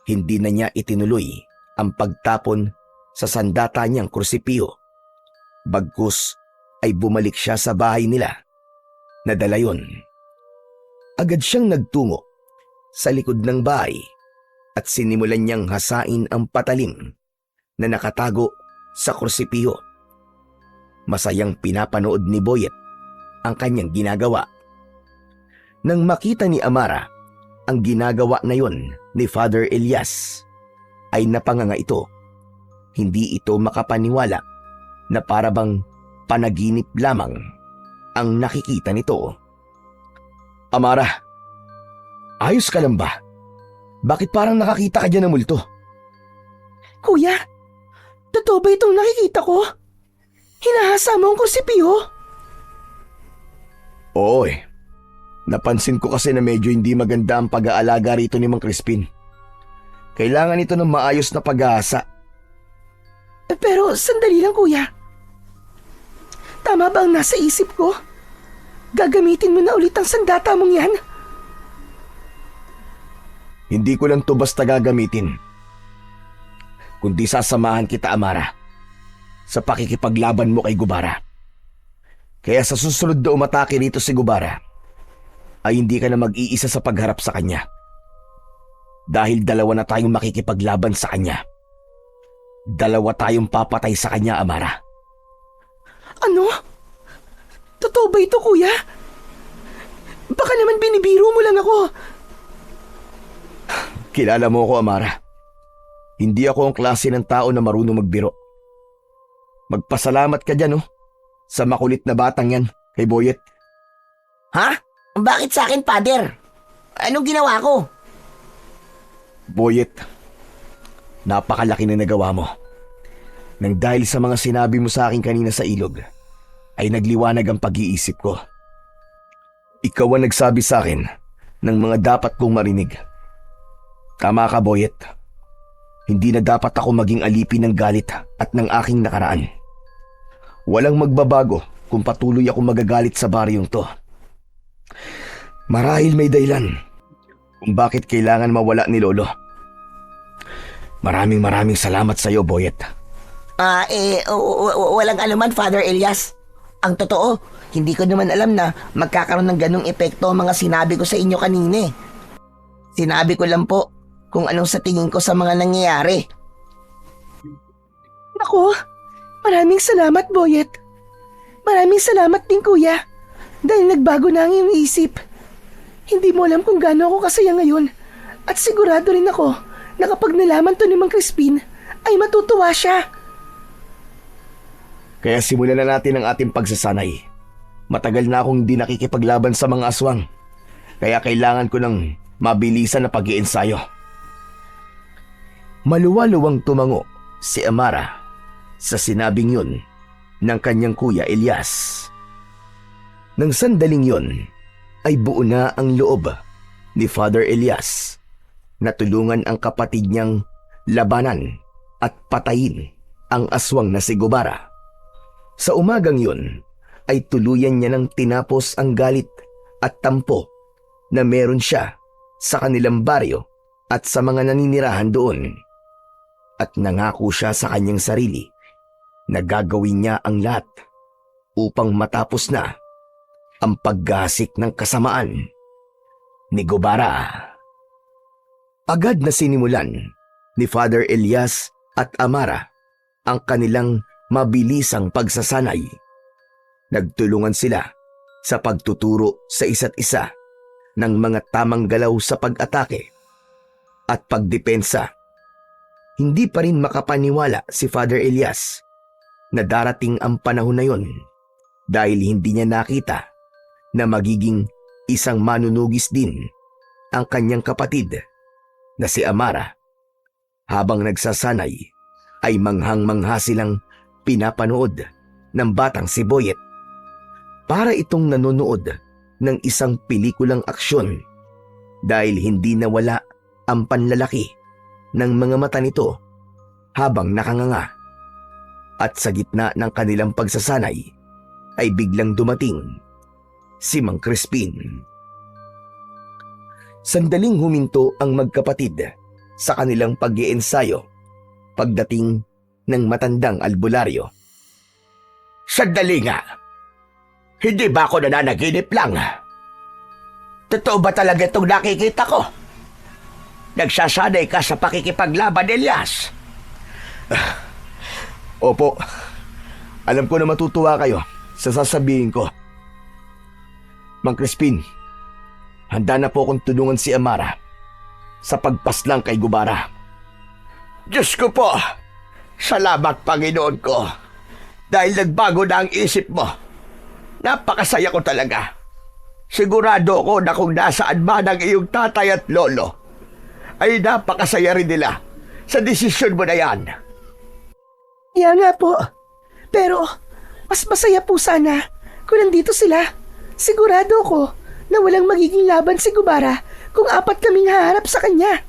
Hindi na niya itinuloy ang pagtapon sa sandata niyang krusipiyo. Bagkus ay bumalik siya sa bahay nila. Nadala yun. Agad siyang nagtungo sa likod ng bahay at sinimulan niyang hasain ang patalim na nakatago sa krusipiyo. Masayang pinapanood ni Boyet ang kanyang ginagawa. Nang makita ni Amara ang ginagawa na yon ni Father Elias, ay napanganga ito. Hindi ito makapaniwala na parabang panaginip lamang ang nakikita nito. Amara, ayos ka lang ba? Bakit parang nakakita ka dyan ng multo? Kuya, totoo ba itong nakikita ko? Hinahasa mo ang krusipiho? Oo eh. Napansin ko kasi na medyo hindi maganda ang pag-aalaga rito ni Mang Crispin. Kailangan ito ng maayos na pag-aasa. Pero sandali lang, kuya. Tama ba ang nasa isip ko? Gagamitin mo na ulit ang sandata mong yan? Hindi ko lang to basta gagamitin. Kundi sasamahan kita, Amara, sa pakikipaglaban mo kay Gubara. Kaya sa susunod na umatake rito si Gubara, ay hindi ka na mag-iisa sa pagharap sa kanya. Dahil dalawa na tayong makikipaglaban sa kanya. Dalawa tayong papatay sa kanya, Amara. Ano? Totoo ba ito, kuya? Baka naman binibiro mo lang ako. Kilala mo ako, Amara. Hindi ako ang klase ng tao na marunong magbiro. Magpasalamat ka dyan, sa makulit na batang yan, kay Boyet. Ha? Bakit sa akin, Father? Anong ginawa ko? Boyet, napakalaki na nagawa mo. Nang dahil sa mga sinabi mo sa akin kanina sa ilog, ay nagliwanag ang pag-iisip ko. Ikaw ang nagsabi sa akin ng mga dapat kong marinig. Tama ka, Boyet. Hindi na dapat ako maging alipin ng galit at ng aking nakaraan. Walang magbabago kung patuloy ako magagalit sa baryong to. Marahil may dahilan kung bakit kailangan mawala ni Lolo. Maraming salamat sa iyo, Boyet. Walang anuman, Father Elias. Ang totoo, hindi ko naman alam na magkakaroon ng ganong epekto ang mga sinabi ko sa inyo kanina. Sinabi ko lang po kung anong sa tingin ko sa mga nangyayari. Naku, maraming salamat, Boyet. Maraming salamat din, kuya. Dahil nagbago na ang iyong isip. Hindi mo alam kung gaano ako kasaya ngayon. At sigurado rin ako na kapag nalaman to ni Mang Crispin, ay matutuwa siya. Kaya simulan na natin ang ating pagsasanay. Matagal na akong hindi nakikipaglaban sa mga aswang. Kaya kailangan ko ng mabilisan na pag-iensayo. Maluwaluwang tumango si Amara sa sinabing yun ng kanyang kuya Elias. Nang sandaling yun, ay buo na ang loob ni Father Elias na tulungan ang kapatid niyang labanan at patayin ang aswang na si Gubara. Sa umagang yun, ay tuluyan niya nang tinapos ang galit at tampo na meron siya sa kanilang baryo at sa mga naninirahan doon. At nangako siya sa kanyang sarili na gagawin niya ang lahat upang matapos na ang paggasik ng kasamaan ni Gubara. Agad na sinimulan ni Father Elias at Amara ang kanilang mabilisang pagsasanay. Nagtulungan sila sa pagtuturo sa isa't isa ng mga tamang galaw sa pag-atake at pagdepensa. Hindi pa rin makapaniwala si Father Elias na darating ang panahon na yon dahil hindi niya nakita na magiging isang manunugis din ang kanyang kapatid na si Amara. Habang nagsasanay ay manghang-mangha silang pinapanood ng batang si Boyet. Para itong nanonood ng isang pelikulang aksyon dahil hindi nawala ang panlalaki ng mga mata nito habang nakanganga. At sa gitna ng kanilang pagsasanay ay biglang dumating si Mang Crispin. Sandaling huminto ang magkapatid sa kanilang pag-iensayo pagdating ng matandang albularyo. Sandali nga. Hindi ba ako nananaginip lang? Totoo ba talaga itong nakikita ko? Nagsasanay ka sa pakikipaglaban, Elias? Opo, alam ko na matutuwa kayo sa sasabihin ko. Mang Crispin, handa na po akong tulungan si Amara sa pagpaslang kay Gubara. Diyos ko po! Salamat, Panginoon ko! Dahil nagbago na ang isip mo. Napakasaya ko talaga. Sigurado ako na kung nasaan man ang iyong tatay at lolo, ay napakasaya rin nila sa desisyon mo na yan. Kaya nga po. Pero, mas masaya po sana kung nandito sila. Sigurado ko na walang magiging laban si Gubara kung apat kaming haharap sa kanya.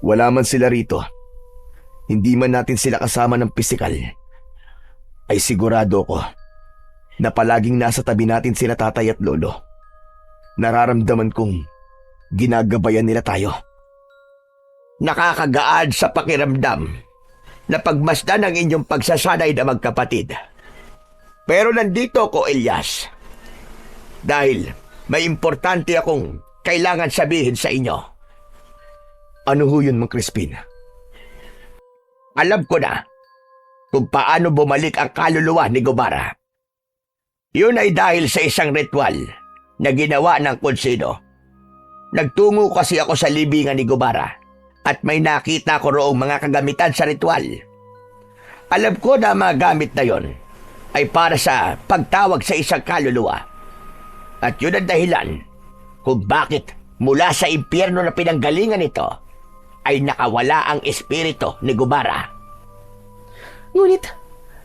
Wala man sila rito. Hindi man natin sila kasama ng pisikal. Ay sigurado ko na palaging nasa tabi natin sila tatay at lolo. Nararamdaman kong ginagabayan nila tayo. Nakakagaan sa pakiramdam na pagmasdan ang inyong pagsasanay na magkapatid. Pero nandito ko, Elias. Dahil may importante akong kailangan sabihin sa inyo. Ano ho yun, Mang Crispin? Alam ko na kung paano bumalik ang kaluluwa ni Gubara. Yun ay dahil sa isang ritual na ginawa ng konsido. Nagtungo kasi ako sa libingan ni Gubara at may nakita ko roong mga kagamitan sa ritual. Alam ko na mga gamit na yon ay para sa pagtawag sa isang kaluluwa. At yun ang dahilan kung bakit mula sa impyerno na pinanggalingan nito ay nakawala ang espiritu ni Gubara. Ngunit,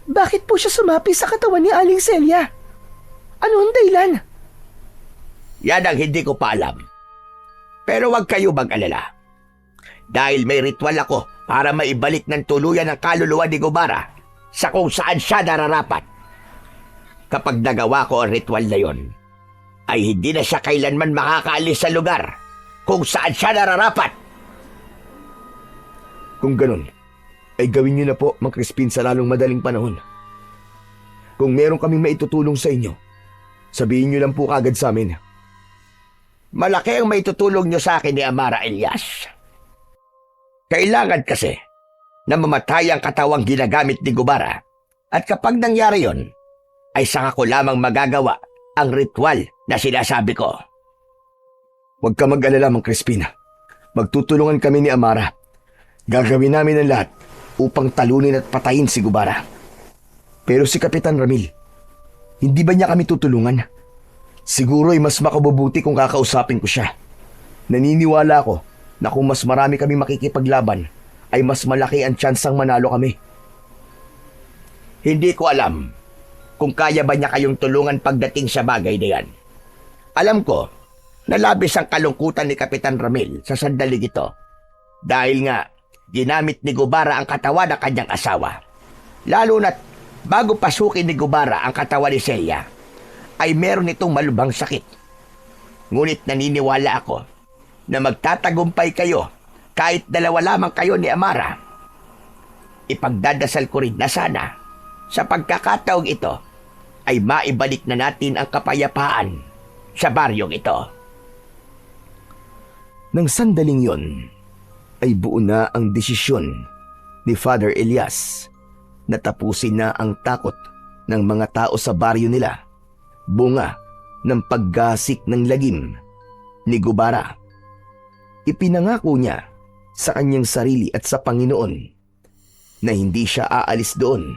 bakit po siya sumapi sa katawan ni Aling Celia? Ano ang dahilan? Yan ang hindi ko pa alam. Pero huwag kayo mag-alala. Dahil may ritual ako para maibalik ng tuluyan ang kaluluwa ni Gubara sa kung saan siya nararapat. Kapag nagawa ko ang ritual na yon, ay hindi na siya kailanman makakaalis sa lugar kung saan siya nararapat. Kung ganun, ay gawin niyo na po, Mang Crispin, sa lalong madaling panahon. Kung meron kaming maitutulong sa inyo, sabihin niyo lang po kagad sa amin. Malaki ang may tutulong niyo sa akin ni Amara Elias. Kailangan kasi na mamatay ang katawang ginagamit ni Gubara. At kapag nangyari yon, ay saka ko lamang magagawa ang ritual na sinasabi ko. Huwag ka mag-alala, Mang Crispin. Magtutulungan kami ni Amara. Gagawin namin ang lahat upang talunin at patayin si Gubara. Pero si Kapitan Ramil, hindi ba niya kami tutulungan? Siguro ay mas makabubuti kung kakausapin ko siya. Naniniwala ako na kung mas marami kami makikipaglaban, ay mas malaki ang tsansang manalo kami. Hindi ko alam kung kaya ba niya kayong tulungan pagdating sa bagay na yan. Alam ko na labis ang kalungkutan ni Kapitan Ramil sa sandaling ito. Dahil nga, ginamit ni Gubara ang katawan ng kanyang asawa. Lalo na't bago pasukin ni Gubara ang katawan ni Celia, ay meron itong malubhang sakit. Ngunit naniniwala ako na magtatagumpay kayo kahit dalawa lamang kayo ni Amara. Ipagdadasal ko rin na sana sa pagkakataong ito ay maibalik na natin ang kapayapaan sa baryong ito. Nang sandaling yon, ay buo na ang desisyon ni Father Elias na tapusin na ang takot ng mga tao sa baryo nila, bunga ng paggasik ng lagim ni Gubara. Ipinangako niya sa kanyang sarili at sa Panginoon na hindi siya aalis doon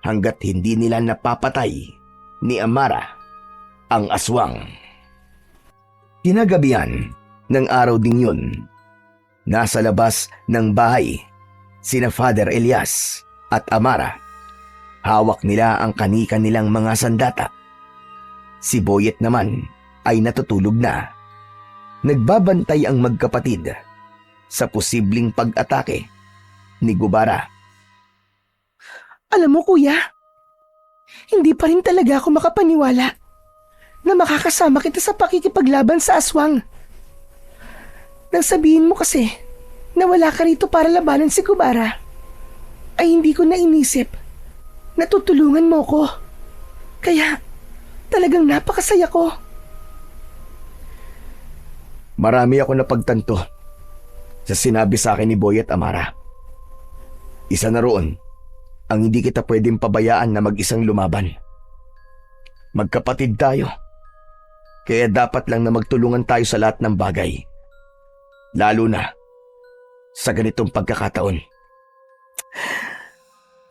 hanggat hindi nila napapatay ni Amara ang aswang. Kinagabihan ng araw ding yun, nasa labas ng bahay sina Father Elias at Amara. Hawak nila ang kani-kanilang mga sandata. Si Boyet naman ay natutulog na. Nagbabantay ang magkapatid sa posibleng pag-atake ni Gubara. Alam mo, kuya, hindi pa rin talaga ako makapaniwala na makakasama kita sa pakikipaglaban sa aswang. Nang sabihin mo kasi na wala ka rito para labanan si Gubara, ay hindi ko na inisip na tutulungan mo ko. Kaya talagang napakasaya ko. Marami ako napagtanto sa sinabi sa akin ni Boyet, Amara. Isa na roon ang hindi kita pwedeng pabayaan na mag-isang lumaban. Magkapatid tayo, kaya dapat lang na magtulungan tayo sa lahat ng bagay. Lalo na sa ganitong pagkakataon.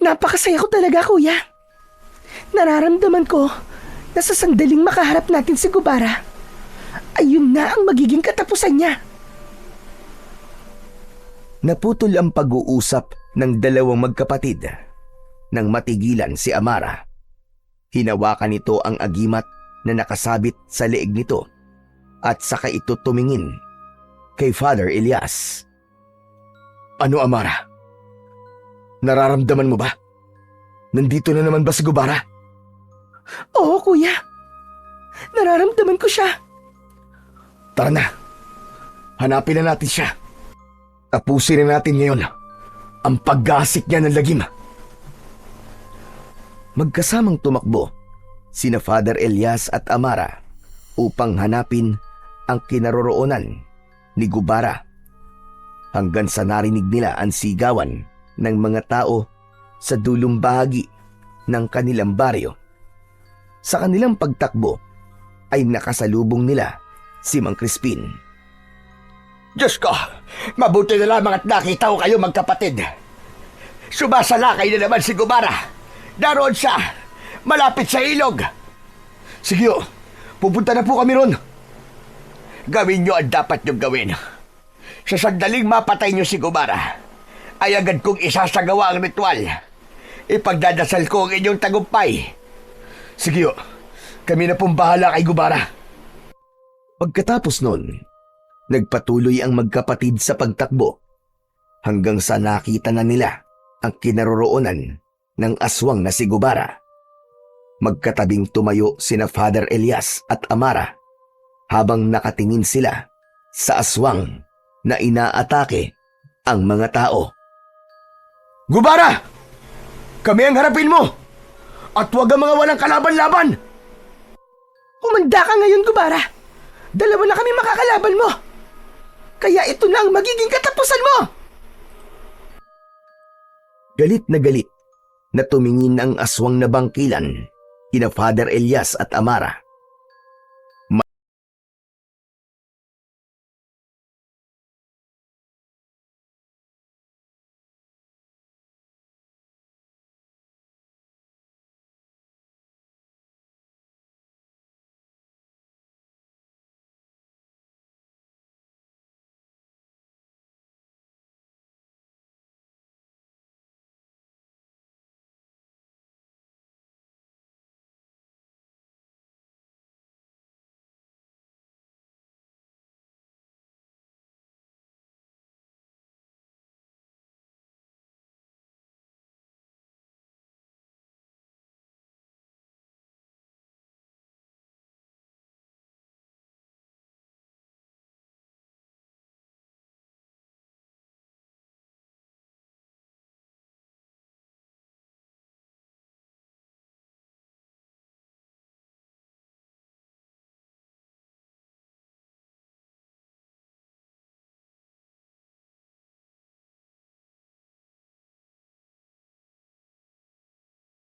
Napakasaya ko talaga, kuya. Nararamdaman ko na sa sandaling makaharap natin si Gubara, ayun na ang magiging katapusan niya. Naputol ang pag-uusap ng dalawang magkapatid nang matigilan si Amara. Hinawakan nito ang agimat na nakasabit sa leeg nito at saka ito tumingin kay Father Elias. Ano, Amara? Nararamdaman mo ba? Nandito na naman ba si Gubara? Oo, kuya. Nararamdaman ko siya. Tara na. Hanapin na natin siya. Tapusin na natin ngayon ang paggasik niya ng lagim. Magkasamang tumakbo sina Father Elias at Amara upang hanapin ang kinaroroonan ni Gubara. Hanggang sa narinig nila ang sigawan ng mga tao sa dulong bahagi ng kanilang baryo. Sa kanilang pagtakbo ay nakasalubong nila si Mang Crispin. Diyos ko, mabuti na lamang at nakita ko kayo magkapatid. Sumasalakay na naman si Gubara. Daroon siya, malapit sa ilog. Sige ho, pupunta na po kami ron. Gawin niyo ang dapat niyong gawin. Sa sandaling mapatay niyo si Gubara, ay agad kong isasagawa ang ritual. Ipagdadasal ko ang inyong tagumpay. Sige ho, kami na pong bahala kay Gubara. Pagkatapos nun, nagpatuloy ang magkapatid sa pagtakbo hanggang sa nakita na nila ang kinaroroonan ng aswang na si Gubara. Magkatabing tumayo sina Father Elias at Amara habang nakatingin sila sa aswang na inaatake ang mga tao. Gubara! Kami ang harapin mo! At huwag ang mga walang kalaban-laban! Umanda ka ngayon, Gubara. Dalawa na kami makakalaban mo. Kaya ito na ang magiging katapusan mo! Galit na tumingin ang aswang na bangkilan kina Father Elias at Amara.